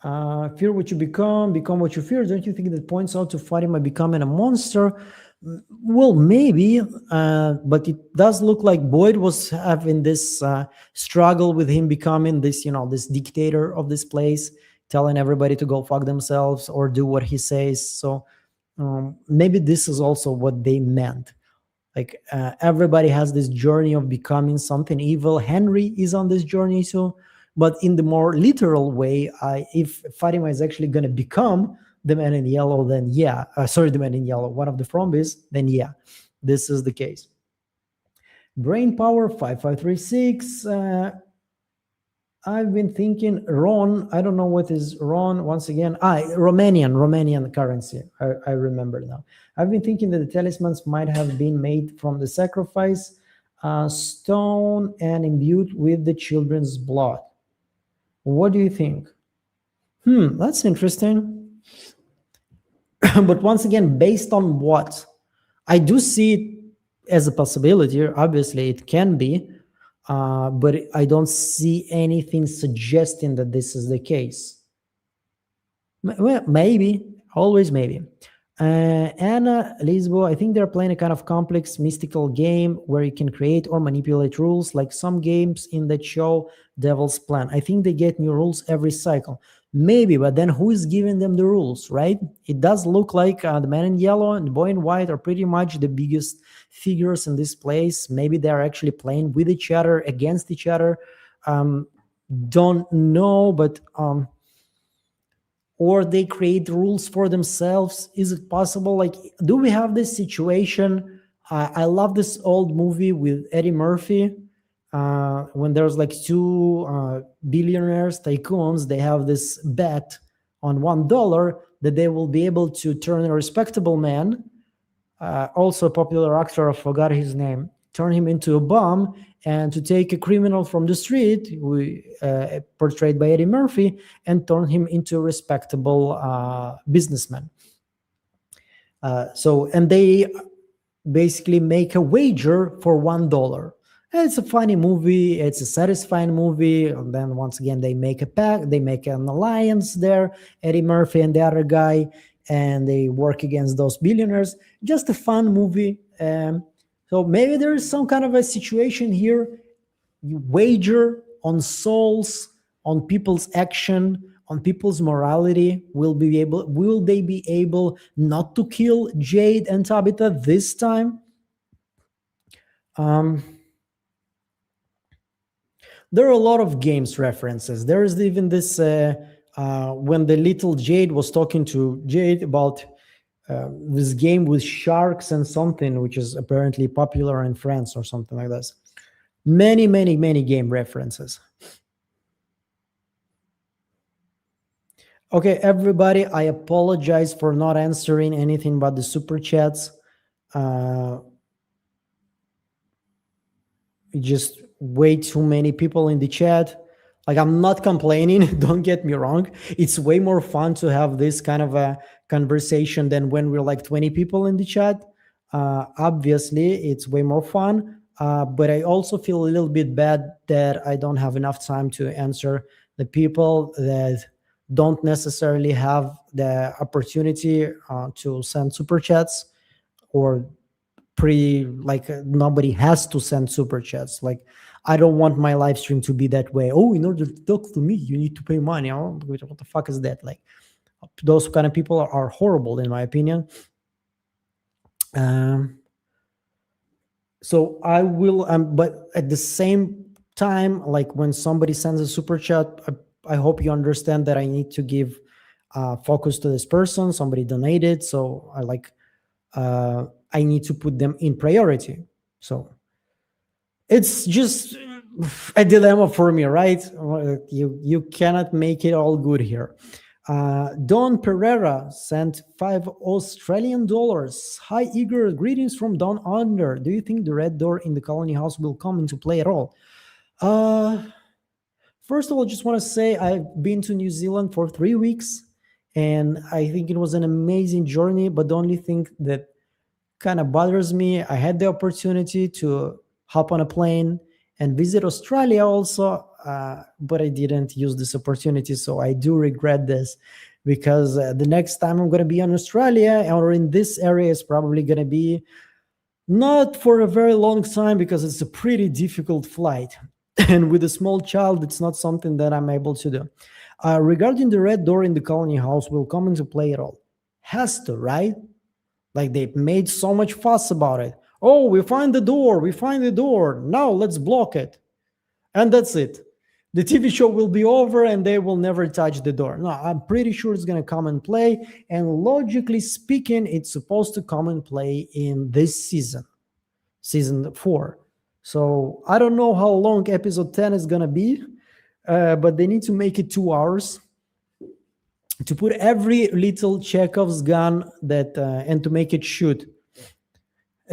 Fear what you become what you fear. Don't you think that points out to Fatima becoming a monster? Well, maybe, but it does look like Boyd was having this struggle with him becoming this, this dictator of this place, telling everybody to go fuck themselves or do what he says. So maybe this is also what they meant. Like everybody has this journey of becoming something evil. Henry is on this journey too, but in the more literal way, if Fatima is actually going to become the man in yellow, then yeah, sorry, the man in yellow, one of the Frombies, then yeah, this is the case. Brain power 5536. I've been thinking Ron. I don't know what is Ron. Once again, Romanian currency. I remember now. I've been thinking that the talismans might have been made from the sacrifice stone and imbued with the children's blood. What do you think? That's interesting. But once again, based on what? I do see it as a possibility. Obviously, it can be. But I don't see anything suggesting that this is the case. Well, maybe, always maybe. Anna Lisbo, I think they're playing a kind of complex mystical game where you can create or manipulate rules like some games in that show Devil's Plan. I think they get new rules every cycle. Maybe, but then who is giving them the rules, right? It does look like the man in yellow and the boy in white are pretty much the biggest figures in this place. Maybe they're actually playing with each other, against each other. Don't know, but or they create rules for themselves. Is it possible? Like, do we have this situation? I love this old movie with Eddie Murphy. When there's like two billionaires, tycoons, they have this bet on $1 that they will be able to turn a respectable man, also a popular actor, I forgot his name, turn him into a bum, and to take a criminal from the street, portrayed by Eddie Murphy, and turn him into a respectable businessman. And they basically make a wager for $1. It's a funny movie. It's a satisfying movie. And then once again, they make a pact. They make an alliance there, Eddie Murphy and the other guy, and they work against those billionaires. Just a fun movie. So maybe there is some kind of a situation here. You wager on souls, on people's action, on people's morality. Will they be able not to kill Jade and Tabitha this time? There are a lot of games references. There is even this when the little Jade was talking to Jade about this game with sharks and something, which is apparently popular in France or something like this. Many, many, many game references. Okay, everybody, I apologize for not answering anything about the super chats. Just way too many people in the chat. Like, I'm not complaining, don't get me wrong. It's way more fun to have this kind of a conversation than when we're like 20 people in the chat. Obviously, it's way more fun. But I also feel a little bit bad that I don't have enough time to answer the people that don't necessarily have the opportunity to send super chats, or nobody has to send super chats. Like, I don't want my live stream to be that way. Oh, in order to talk to me, you need to pay money. Oh, what the fuck is that? Like, those kind of people are horrible, in my opinion. So I will, but at the same time, like when somebody sends a super chat, I hope you understand that I need to give focus to this person. Somebody donated, so I need to put them in priority. So it's just a dilemma for me, right? You cannot make it all good here. Don Pereira sent $5 Australian. Hi, Igor. Greetings from Down Under. Do you think the red door in the colony house will come into play at all? First of all, I just want to say I've been to New Zealand for 3 weeks, and I think it was an amazing journey. But the only thing that kind of bothers me, I had the opportunity to hop on a plane and visit Australia also. but I didn't use this opportunity. So I do regret this, because the next time I'm going to be in Australia or in this area is probably going to be not for a very long time, because it's a pretty difficult flight. And with a small child, it's not something that I'm able to do. Regarding the red door in the colony house, will come into play at all? Has to, right? Like, they made so much fuss about it. Oh, we find the door. We find the door. Now let's block it. And that's it. The TV show will be over and they will never touch the door. No, I'm pretty sure it's going to come and play. And logically speaking, it's supposed to come and play in this season, season 4. So I don't know how long episode 10 is going to be, but they need to make it 2 hours to put every little Chekhov's gun that and to make it shoot.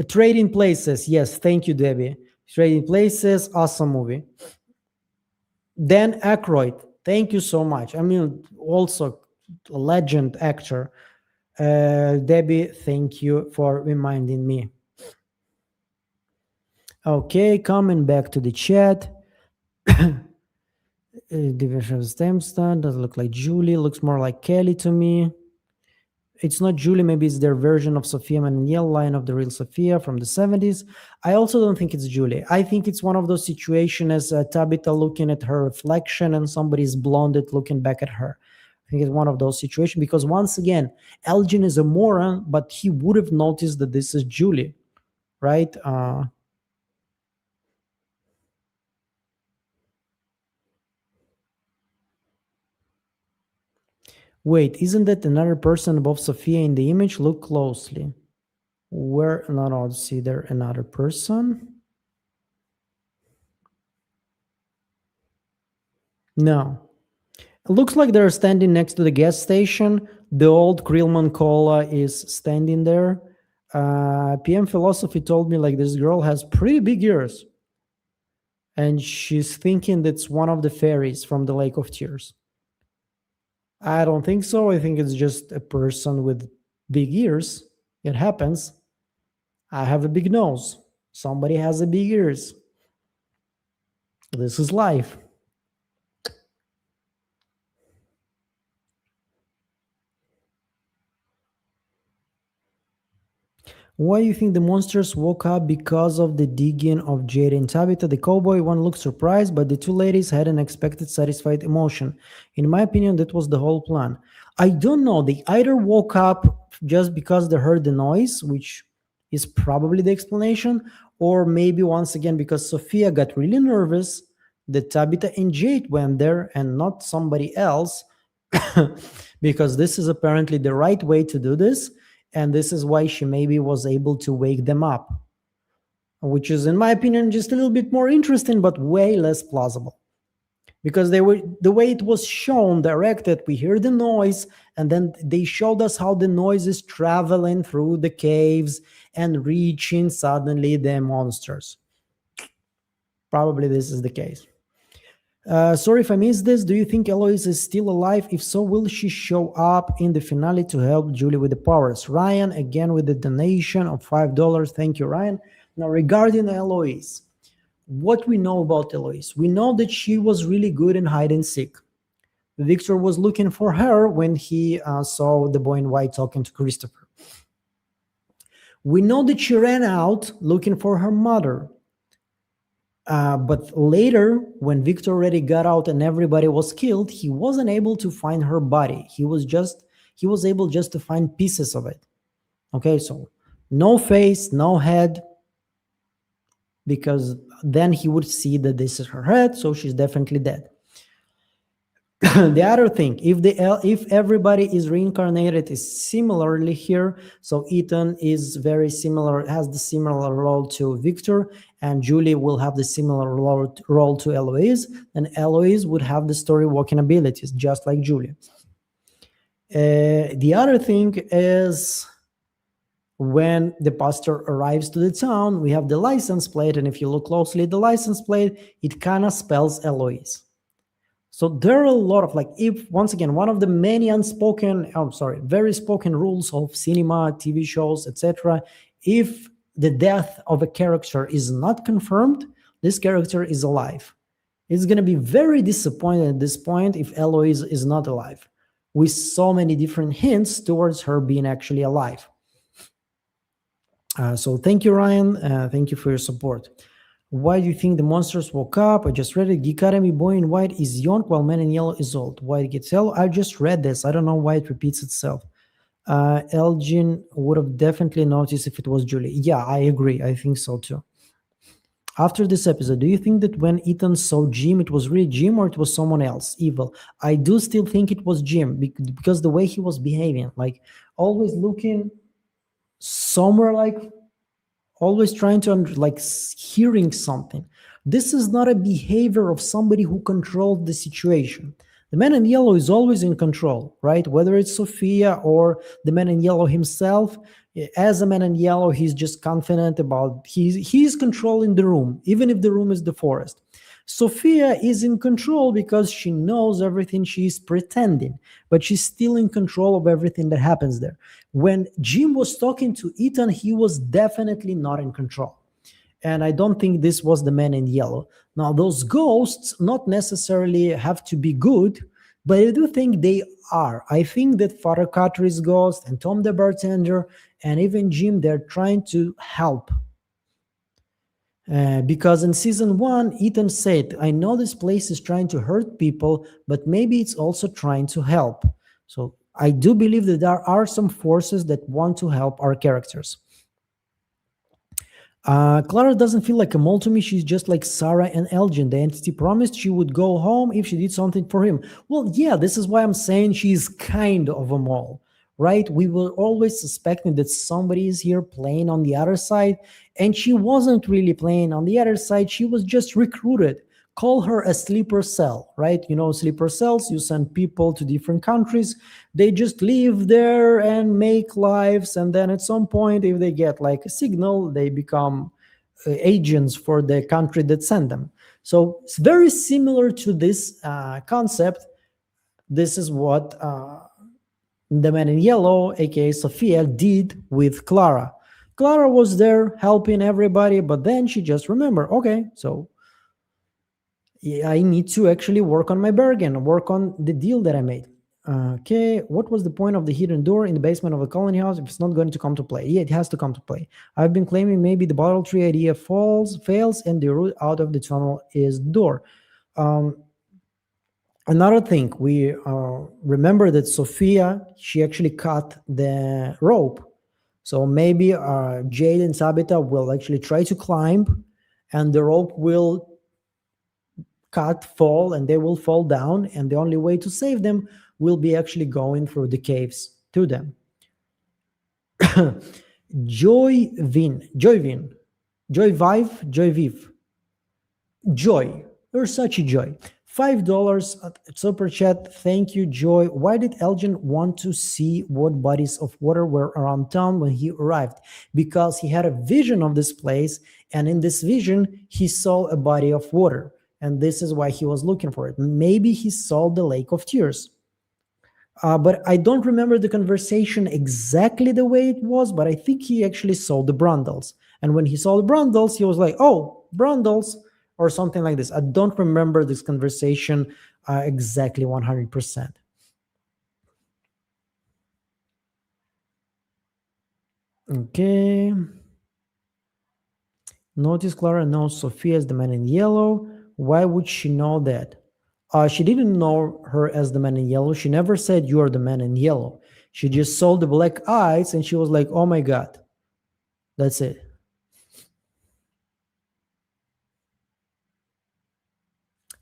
Trading Places. Yes, thank you, Debbie. Trading Places, awesome movie. Dan Aykroyd, thank you so much. I mean, also a legend actor. Debbie, thank you for reminding me. Okay, coming back to the chat. Division of Stemstone doesn't look like Julie, looks more like Kelly to me. It's not Julie, maybe it's their version of Sophia Maniel, line of the real Sophia from the 70s. I also don't think it's Julie. I think it's one of those situations as Tabitha looking at her reflection and somebody's blonded looking back at her. I think it's one of those situations, because once again, Elgin is a moron, but he would have noticed that this is Julie, right? Wait, isn't that another person above Sophia in the image? Look closely. Where? No, see there another person. No. It looks like they're standing next to the gas station. The old Krillman Cola is standing there. PM Philosophy told me like this girl has pretty big ears. And she's thinking that's one of the fairies from the Lake of Tears. I don't think so. I think it's just a person with big ears. It happens. I have a big nose. Somebody has a big ears. This is life. Why do you think the monsters woke up? Because of the digging of Jade and Tabitha. The cowboy one looked surprised, but the two ladies had an expected satisfied emotion. In my opinion, that was the whole plan. I don't know. They either woke up just because they heard the noise, which is probably the explanation, or maybe once again because Sophia got really nervous that Tabitha and Jade went there and not somebody else, because this is apparently the right way to do this. And this is why she maybe was able to wake them up, which is, in my opinion, just a little bit more interesting, but way less plausible. Because they were, the way it was shown, directed, we hear the noise, and then they showed us how the noise is traveling through the caves and reaching suddenly the monsters. Probably this is the case. Sorry if I missed this. Do you think Eloise is still alive? If so, will she show up in the finale to help Julie with the powers? Ryan, again with the donation of $5. Thank you, Ryan. Now, regarding Eloise, what we know about Eloise, we know that she was really good in hide and seek. Victor was looking for her when he saw the boy in white talking to Christopher. We know that she ran out looking for her mother. But later, when Victor already got out and everybody was killed, he wasn't able to find her body. He was able just to find pieces of it. Okay, so no face, no head, because then he would see that this is her head, so she's definitely dead. The other thing, if everybody is reincarnated is similarly here, so Ethan is very similar, has the similar role to Victor, and Julie will have the similar role to Eloise, and Eloise would have the story walking abilities, just like Julie. The other thing is, when the pastor arrives to the town, we have the license plate, and if you look closely at the license plate, it kind of spells Eloise. So there are a lot of, like, if once again, one of the many very spoken rules of cinema, TV shows, etc. If the death of a character is not confirmed, this character is alive. It's going to be very disappointed at this point if Eloise is not alive, with so many different hints towards her being actually alive. So thank you, Ryan. Thank you for your support. Why do you think the monsters woke up? I just read it. Academy boy in white is young while man in yellow is old. Why it gets yellow? I just read this. I don't know why it repeats itself. Elgin would have definitely noticed if it was Julie. Yeah, I agree. I think so too. After this episode, do you think that when Ethan saw Jim, it was really Jim or it was someone else, evil? I do still think it was Jim because the way he was behaving, like always looking somewhere, like always trying to hearing something. This is not a behavior of somebody who controlled the situation. The man in yellow is always in control, right? Whether it's Sophia or the man in yellow himself, as a man in yellow, he's just confident about he's controlling the room, even if the room is the forest. Sophia is in control because she knows everything. She's pretending, but she's still in control of everything that happens there. When Jim was talking to Ethan, he was definitely not in control. And I don't think this was the man in yellow. Now, those ghosts not necessarily have to be good, but I do think they are. I think that Father Carter's ghost and Tom the bartender and even Jim, they're trying to help. Because in season 1, Ethan said, I know this place is trying to hurt people, but maybe it's also trying to help. So I do believe that there are some forces that want to help our characters. Clara doesn't feel like a mole to me. She's just like Sarah and Elgin. The entity promised she would go home if she did something for him. Well, yeah, this is why I'm saying she's kind of a mole, right? We were always suspecting that somebody is here playing on the other side, and she wasn't really playing on the other side. She was just recruited. Call her a sleeper cell, right? You know, sleeper cells, you send people to different countries. They just live there and make lives. And then at some point, if they get like a signal, they become agents for the country that sent them. So it's very similar to this concept. This is what the man in yellow, aka Sophia, did with Clara. Clara was there helping everybody, but then she just remembered, okay, so I need to actually work on my bargain, work on the deal that I made. Okay, what was the point of the hidden door in the basement of the colony house if it's not going to come to play? Yeah, it has to come to play. I've been claiming maybe the bottle tree idea fails, and the route out of the tunnel is the door. Another thing, we remember that Sophia, she actually cut the rope. So maybe Jade and Sabita will actually try to climb, and the rope will fall, and they will fall down, and the only way to save them will be actually going through the caves to them. Joy Viv, Joy, you're such a joy. $5 super chat. Thank you, Joy. Why did Elgin want to see what bodies of water were around town when he arrived? Because he had a vision of this place, and in this vision, he saw a body of water. And this is why he was looking for it. Maybe he saw the Lake of Tears. But I don't remember the conversation exactly the way it was, but I think he actually saw the Brundles. And when he saw the Brundles, he was like, oh, Brundles, or something like this. I don't remember this conversation exactly 100%. Okay. Notice Clara knows Sophia as the man in yellow. Why would she know that? She didn't know her as the man in yellow. She never said, you are the man in yellow. She just saw the black eyes and she was like, oh my God. That's it.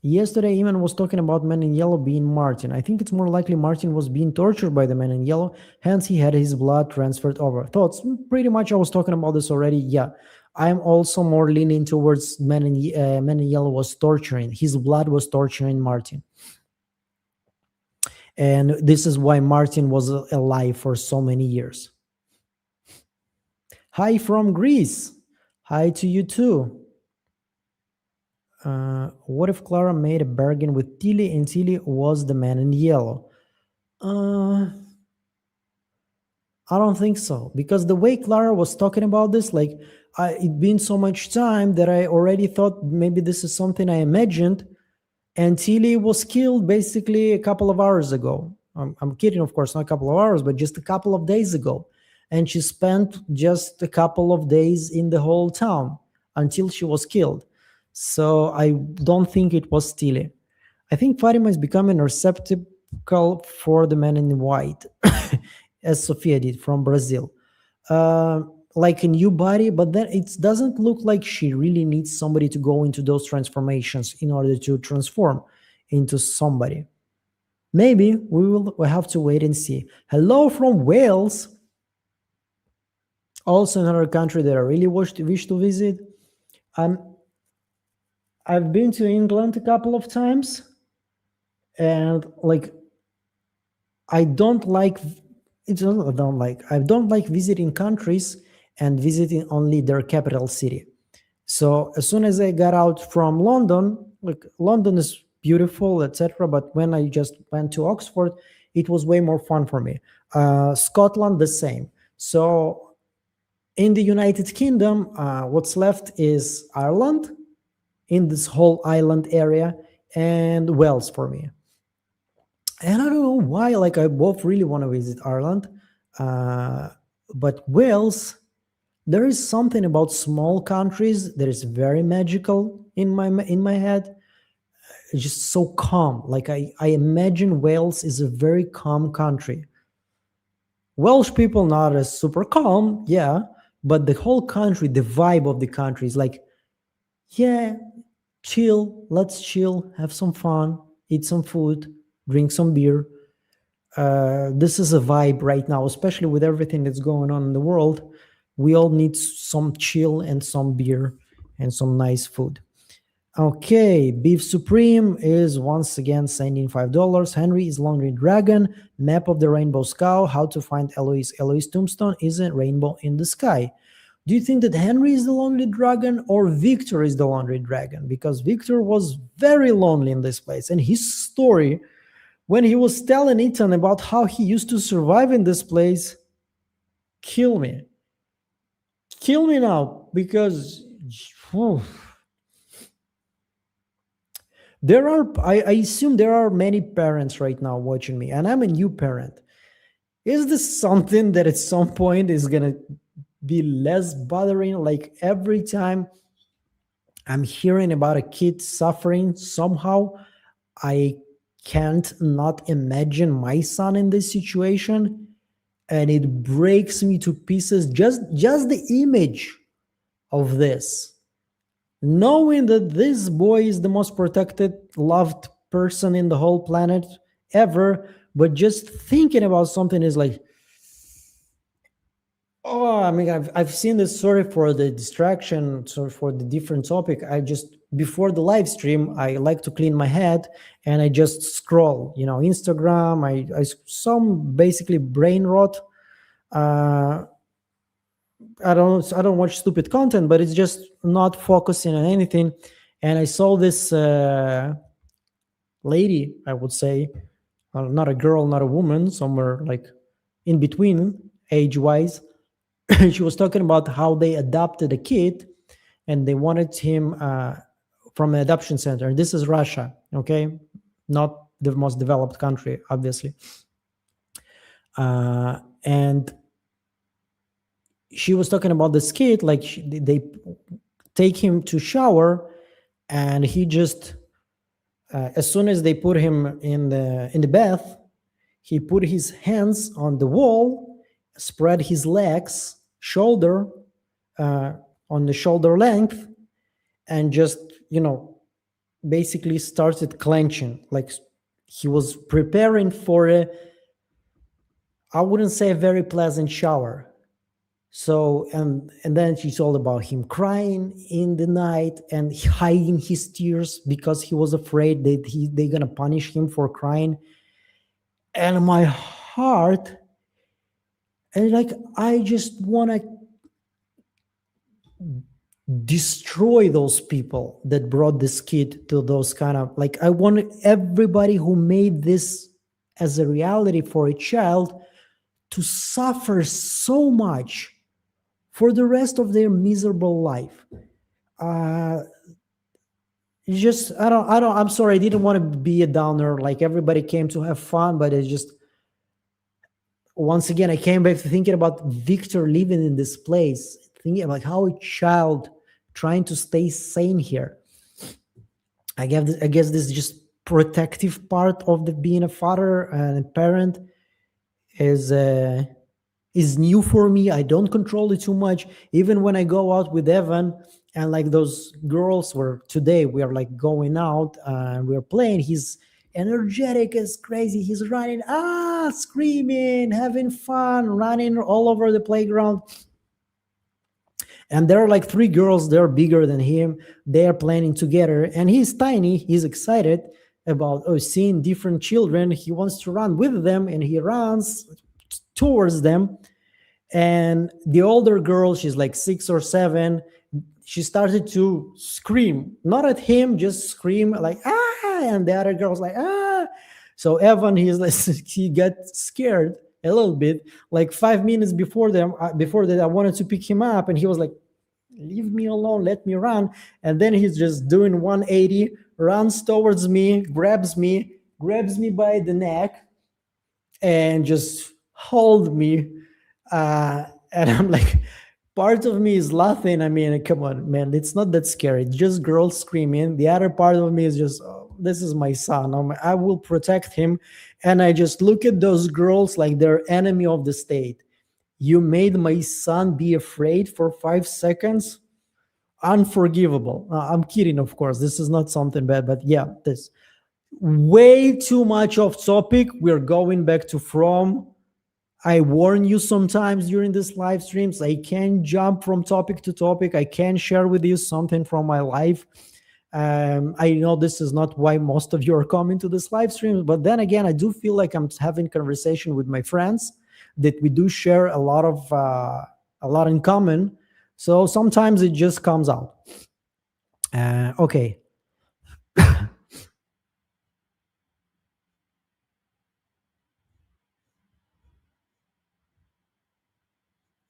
Yesterday, Iman was talking about Man in Yellow being Martin. I think it's more likely Martin was being tortured by the Man in Yellow, hence he had his blood transferred over. Thoughts? Pretty much I was talking about this already. Yeah, I'm also more leaning towards Man in Yellow was torturing. His blood was torturing Martin. And this is why Martin was alive for so many years. Hi from Greece. Hi to you too. What if Clara made a bargain with Tilly and Tilly was the man in yellow? I don't think so, because the way Clara was talking about this, like it'd been so much time that I already thought maybe this is something I imagined, And Tilly was killed basically a couple of hours ago. I'm kidding, of course, not a couple of hours, but just a couple of days ago. And she spent just a couple of days in the whole town until she was killed. So I don't think it was Tilly. I think Fatima is becoming receptacle for the man in white, as Sofia did from Brazil. Uh, like a new body, but then it doesn't look like she really needs somebody to go into those transformations in order to transform into somebody. Maybe we'll have to wait and see. Hello from Wales, also another country that I really wish to visit. Um, I've been to England a couple of times, and like I don't like it's not I don't like visiting countries and visiting only their capital city. So as soon as I got out from London, like London is beautiful, etc. But when I just went to Oxford, it was way more fun for me. Scotland, the same. So in the United Kingdom, what's left is Ireland in this whole island area and Wales for me. And I don't know why, like I both really want to visit Ireland, uh, but Wales, there is something about small countries that is very magical in my head. It's just so calm. Like I imagine Wales is a very calm country. Welsh people not as super calm, yeah, but the whole country, the vibe of the country is like, yeah, chill, let's chill, have some fun, eat some food, drink some beer. This is a vibe right now, especially with everything that's going on in the world. We all need some chill and some beer and some nice food. Okay, Beef Supreme is once again sending $5. Henry is Lonely Dragon. Map of the Rainbow Scow. How to find Eloise. Eloise Tombstone is a rainbow in the sky. Do you think that Henry is the lonely dragon or Victor is the lonely dragon? Because Victor was very lonely in this place. And his story, when he was telling Ethan about how he used to survive in this place, kill me. Kill me now, because whew, I assume there are many parents right now watching me, and I'm a new parent. Is this something that at some point is gonna be less bothering? Like every time I'm hearing about a kid suffering somehow, I can't not imagine my son in this situation, and it breaks me to pieces. Just the image of this, knowing that this boy is the most protected, loved person in the whole planet ever, but just thinking about something is like, oh, I mean, I've seen this. Sorry for the distraction, sorry for the different topic. I just, before the live stream, I like to clean my head and I just scroll, Instagram. I some basically brain rot. Uh, I don't watch stupid content, but it's just not focusing on anything. And I saw this lady, I would say, not a girl, not a woman, somewhere like in between age wise. She was talking about how they adopted a kid and they wanted him from an adoption center. This is Russia, okay? Not the most developed country, obviously. And she was talking about this kid, like they take him to shower, and he just, as soon as they put him in the bath, he put his hands on the wall, spread his legs, shoulder, on the shoulder length, and just, basically started clenching. Like he was preparing for I wouldn't say a very pleasant shower. So, and then she told about him crying in the night and hiding his tears because he was afraid that they're gonna punish him for crying. And my heart, and like I just wanna destroy those people that brought this kid to those kind of, like, I want everybody who made this as a reality for a child to suffer so much for the rest of their miserable life. It's just I'm sorry, I didn't want to be a downer. Like everybody came to have fun, but it's just once again I came back to thinking about Victor living in this place, thinking about how a child trying to stay sane here. I guess this just protective part of the being a father and a parent is is new for me. I don't control it too much. Even when I go out with Evan and like those girls were today, we are like going out and we're playing. He's energetic as crazy. He's running, screaming, having fun, running all over the playground. And there are like three girls, they're bigger than him. They are playing together. And he's tiny. He's excited about seeing different children. He wants to run with them and he runs towards them. And the older girl, she's like 6 or 7, she started to scream, not at him, just scream like and the other girl's like so Evan, he's like he got scared a little bit. Like 5 minutes before that I wanted to pick him up and he was like, leave me alone, let me run. And then he's just doing 180, runs towards me, grabs me by the neck and just hold me. And I'm like, part of me is laughing. I mean, come on, man, it's not that scary. It's just girls screaming. The other part of me is just, oh, this is my son. I will protect him. And I just look at those girls like they're enemy of the state. You made my son be afraid for 5 seconds. Unforgivable. I'm kidding, of course. This is not something bad, but yeah, this way too much off topic. We're going back to From. I warn you sometimes during these live streams, I can jump from topic to topic. I can share with you something from my life. I know this is not why most of you are coming to this live stream, but then again, I do feel like I'm having conversation with my friends that we do share a lot in common. So sometimes it just comes out. Okay.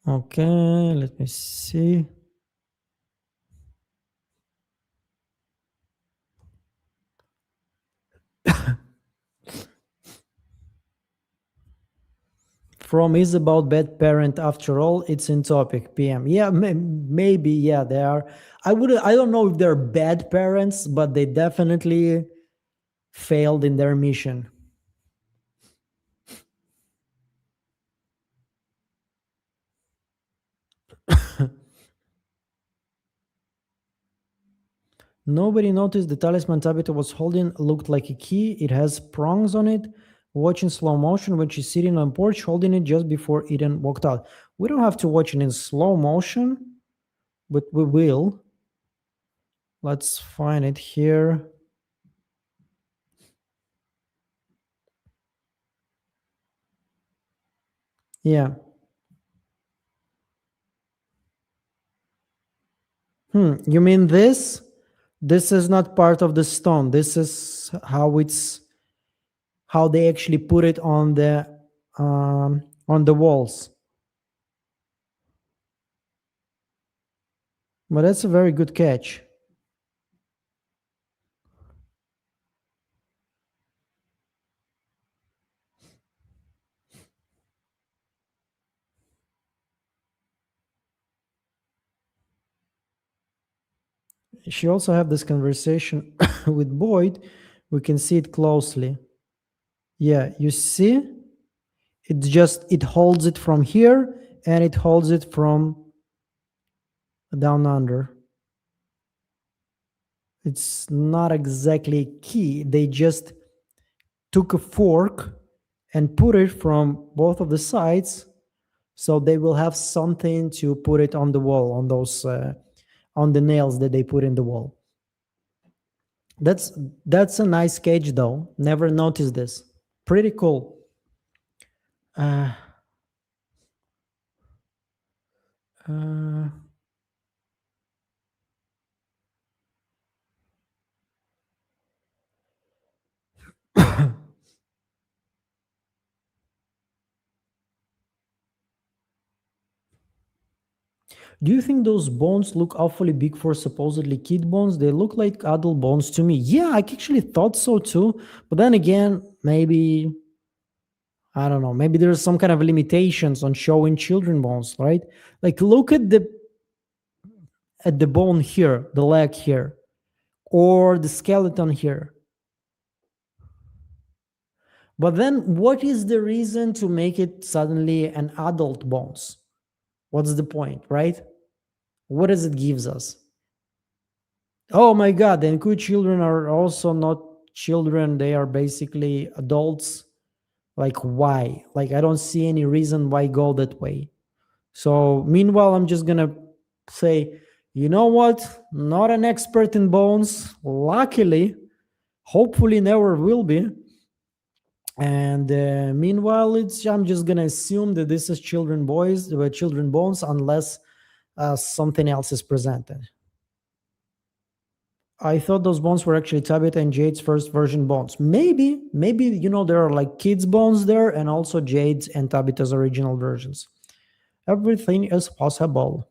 Okay, let me see. From is about bad parent after all. It's in topic PM. Yeah, maybe. Yeah, they are. I don't know if they're bad parents, but they definitely failed in their mission. Nobody noticed the talisman Tabitha was holding looked like a key. It has prongs on it. Watch in slow motion when she's sitting on porch holding it just before Eden walked out. We don't have to watch it in slow motion, but we will. Let's find it here. Yeah. You mean this? This is not part of the stone. This is how they actually put it on the walls. But that's a very good catch. She also have this conversation with Boyd. We can see it closely. Yeah, you see? It holds it from here and it holds it from down under. It's not exactly key. They just took a fork and put it from both of the sides, so they will have something to put it on the wall, on those on the nails that they put in the wall. That's a nice cage though. Never noticed this. Pretty cool. uh, uh, Do you think those bones look awfully big for supposedly kid bones? They look like adult bones to me. Yeah, I actually thought so too. But then again, maybe I don't know. Maybe there's some kind of limitations on showing children bones, right? Like look at the bone here, the leg here, or the skeleton here. But then what is the reason to make it suddenly an adult bones? What's the point, right? What does it gives us? Oh my god, and good children are also not children, they are basically adults. Like why? Like I don't see any reason why go that way. So meanwhile, I'm just gonna say, you know what? Not an expert in bones. Luckily, hopefully never will be. And meanwhile, it's I'm just gonna assume that this is children bones, unless something else is presented. I thought those bones were actually Tabitha and Jade's first version bones. Maybe there are like kids' bones there, and also Jade's and Tabitha's original versions. Everything is possible.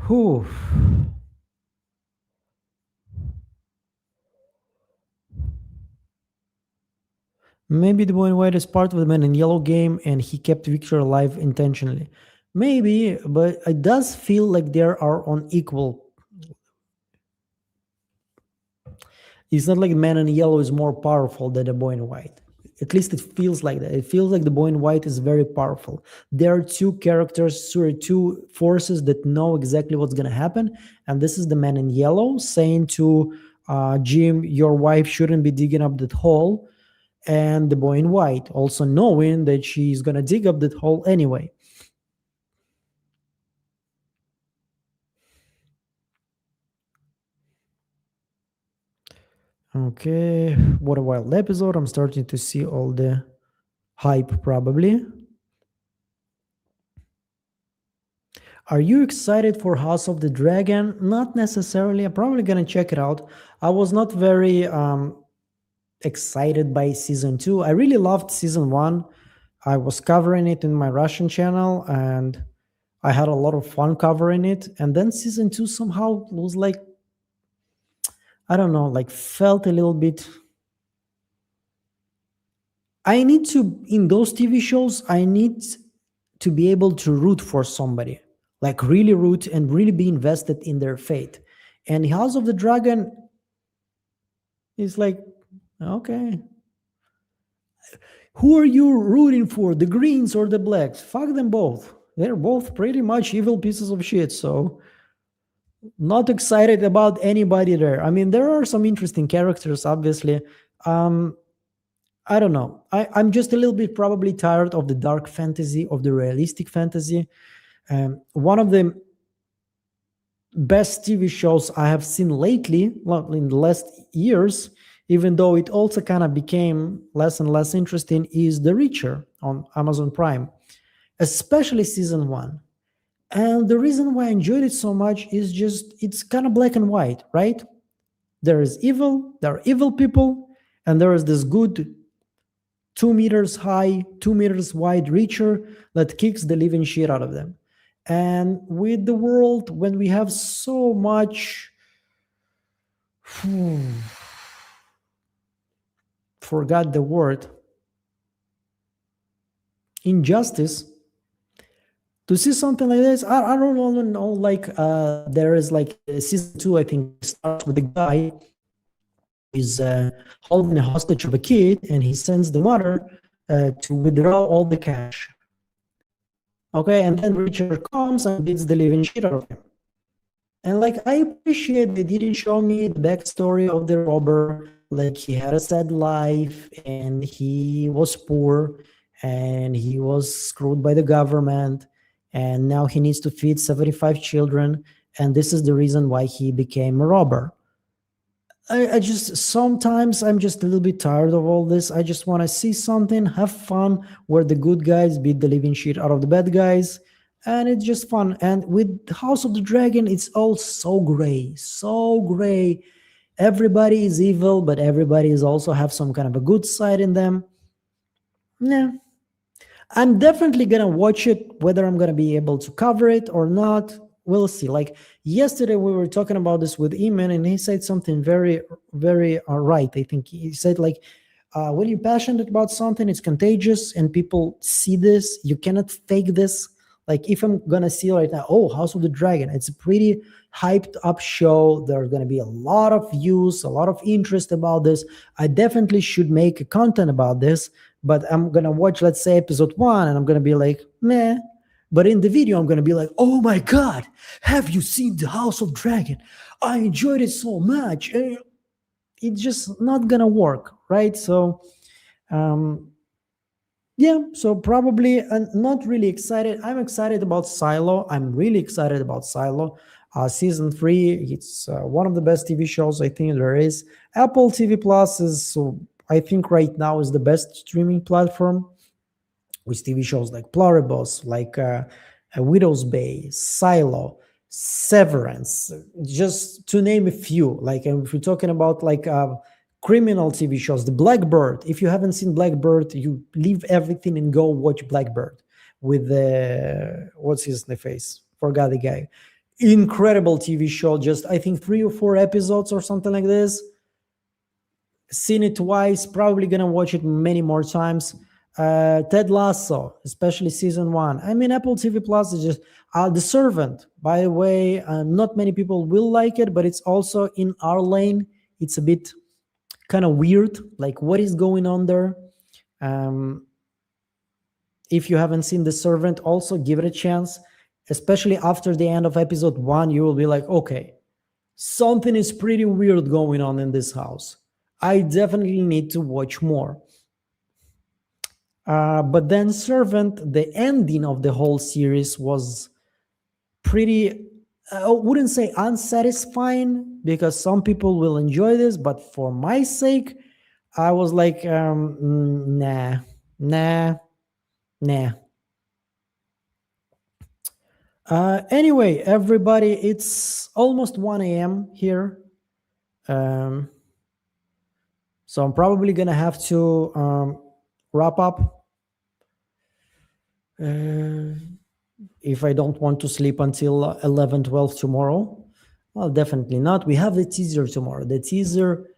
Whew. Maybe the boy in white is part of the man in yellow game and he kept Victor alive intentionally. Maybe, but it does feel like they are on equal. It's not like the man in yellow is more powerful than the boy in white. At least it feels like that. It feels like the boy in white is very powerful. There are two characters, sorry, two forces that know exactly what's going to happen. And this is the man in yellow saying to Jim, your wife shouldn't be digging up that hole. And the boy in white also knowing that she's going to dig up that hole anyway. Okay, what a wild episode. I'm starting to see all the hype probably. Are you excited for House of the Dragon? Not necessarily. I'm probably gonna check it out. I was not very excited by season 2. I really loved season 1. I was covering it in my Russian channel and I had a lot of fun covering it. And then season 2 somehow was like, I don't know, like felt a little bit. I need to, in those TV shows, I need to be able to root for somebody, like really root and really be invested in their fate. And House of the Dragon is like, okay, who are you rooting for, the Greens or the Blacks? Fuck them both. They're both pretty much evil pieces of shit. So, not excited about anybody there. I mean, there are some interesting characters, obviously. I don't know. I'm just a little bit probably tired of the dark fantasy, of the realistic fantasy. One of the best TV shows I have seen lately, well, in the last years, even though it also kind of became less and less interesting, is The Reacher on Amazon Prime, especially season 1. And the reason why I enjoyed it so much is just it's kind of black and white, right? There is evil, there are evil people, and there is this good 2 meters high, 2 meters wide Reacher that kicks the living shit out of them. And with the world, when we have so much, forgot the word, injustice, to see something like this, I don't know, like there is like season 2, I think, starts with the guy is holding a hostage of a kid and he sends the mother to withdraw all the cash. Okay, and then Richard comes and beats the living shit out of him. And like I appreciate they didn't show me the backstory of the robber. Like he had a sad life and he was poor and he was screwed by the government and now he needs to feed 75 children and this is the reason why he became a robber. I just sometimes I'm just a little bit tired of all this. I just want to see something, have fun, where the good guys beat the living shit out of the bad guys, and it's just fun. And with House of the Dragon, it's all so gray, so gray. Everybody is evil, but everybody is also have some kind of a good side in them. Yeah, I'm definitely gonna watch it. Whether I'm gonna be able to cover it or not, we'll see. Like yesterday, we were talking about this with Eamon, and he said something very, very right. I think he said like, when you're passionate about something, it's contagious, and people see this. You cannot fake this. Like if I'm gonna see right now, oh, House of the Dragon, it's a pretty hyped up show. There's gonna be a lot of views, a lot of interest about this. I definitely should make a content about this, but I'm gonna watch, let's say, episode one, and I'm gonna be like, meh. But in the video, I'm gonna be like, oh my god, have you seen the House of Dragon? I enjoyed it so much. It's just not gonna work, right? So, um, yeah. So probably not really excited. I'm excited about Silo. I'm really excited about Silo. Season 3, it's one of the best TV shows I think there is. Apple TV Plus is, so I think right now is the best streaming platform with TV shows like Pluribus, like Widow's Bay, Silo, Severance, just to name a few. Like if you're talking about like criminal TV shows, the Blackbird. If you haven't seen Blackbird, you leave everything and go watch Blackbird with what's his face? Forgot the guy. Incredible TV show. Just I think 3 or 4 episodes or something like this. Seen it twice. Probably gonna watch it many more times. Ted Lasso, especially season 1. I mean, Apple TV Plus is just The Servant. By the way, not many people will like it, but it's also in our lane. It's a bit kind of weird, like what is going on there. If you haven't seen The Servant, also give it a chance. Especially after the end of episode 1, you will be like, okay, something is pretty weird going on in this house. I definitely need to watch more. But then Servant, the ending of the whole series was pretty, I wouldn't say unsatisfying, because some people will enjoy this, but for my sake, I was like, nah. Anyway, everybody, it's almost 1 a.m. here. So I'm probably going to have to wrap up. If I don't want to sleep until 11, 12 tomorrow. Well, definitely not. We have the teaser tomorrow. The teaser,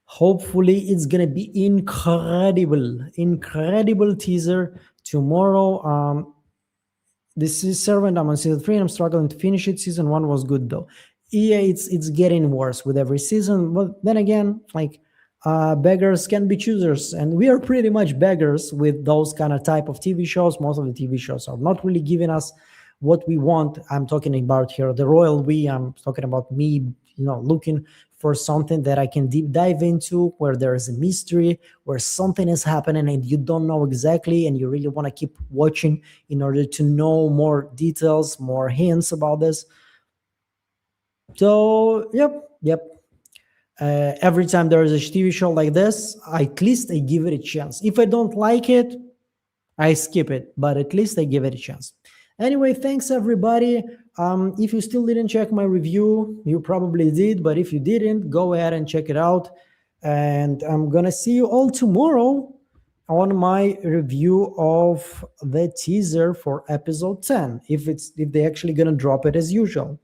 hopefully, it's going to be incredible teaser tomorrow. This is Servant. I'm on season 3 and I'm struggling to finish it. Season 1 was good though. Yeah, it's getting worse with every season. But then again, like beggars can be choosers, and we are pretty much beggars with those kind of type of TV shows. Most of the TV shows are not really giving us what we want. I'm talking about here the royal we. I'm talking about me, looking for something that I can deep dive into, where there is a mystery, where something is happening and you don't know exactly, and you really want to keep watching in order to know more details, more hints about this. So, yep. Every time there is a TV show like this, at least I give it a chance. If I don't like it, I skip it, but at least I give it a chance. Anyway, thanks everybody. If you still didn't check my review, you probably did, but if you didn't, go ahead and check it out. And I'm gonna see you all tomorrow on my review of the teaser for episode 10. If they're actually gonna drop it as usual.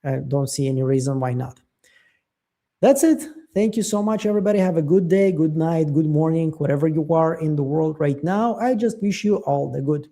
I don't see any reason why not. That's it. Thank you so much, everybody. Have a good day, good night, good morning, wherever you are in the world right now. I just wish you all the good.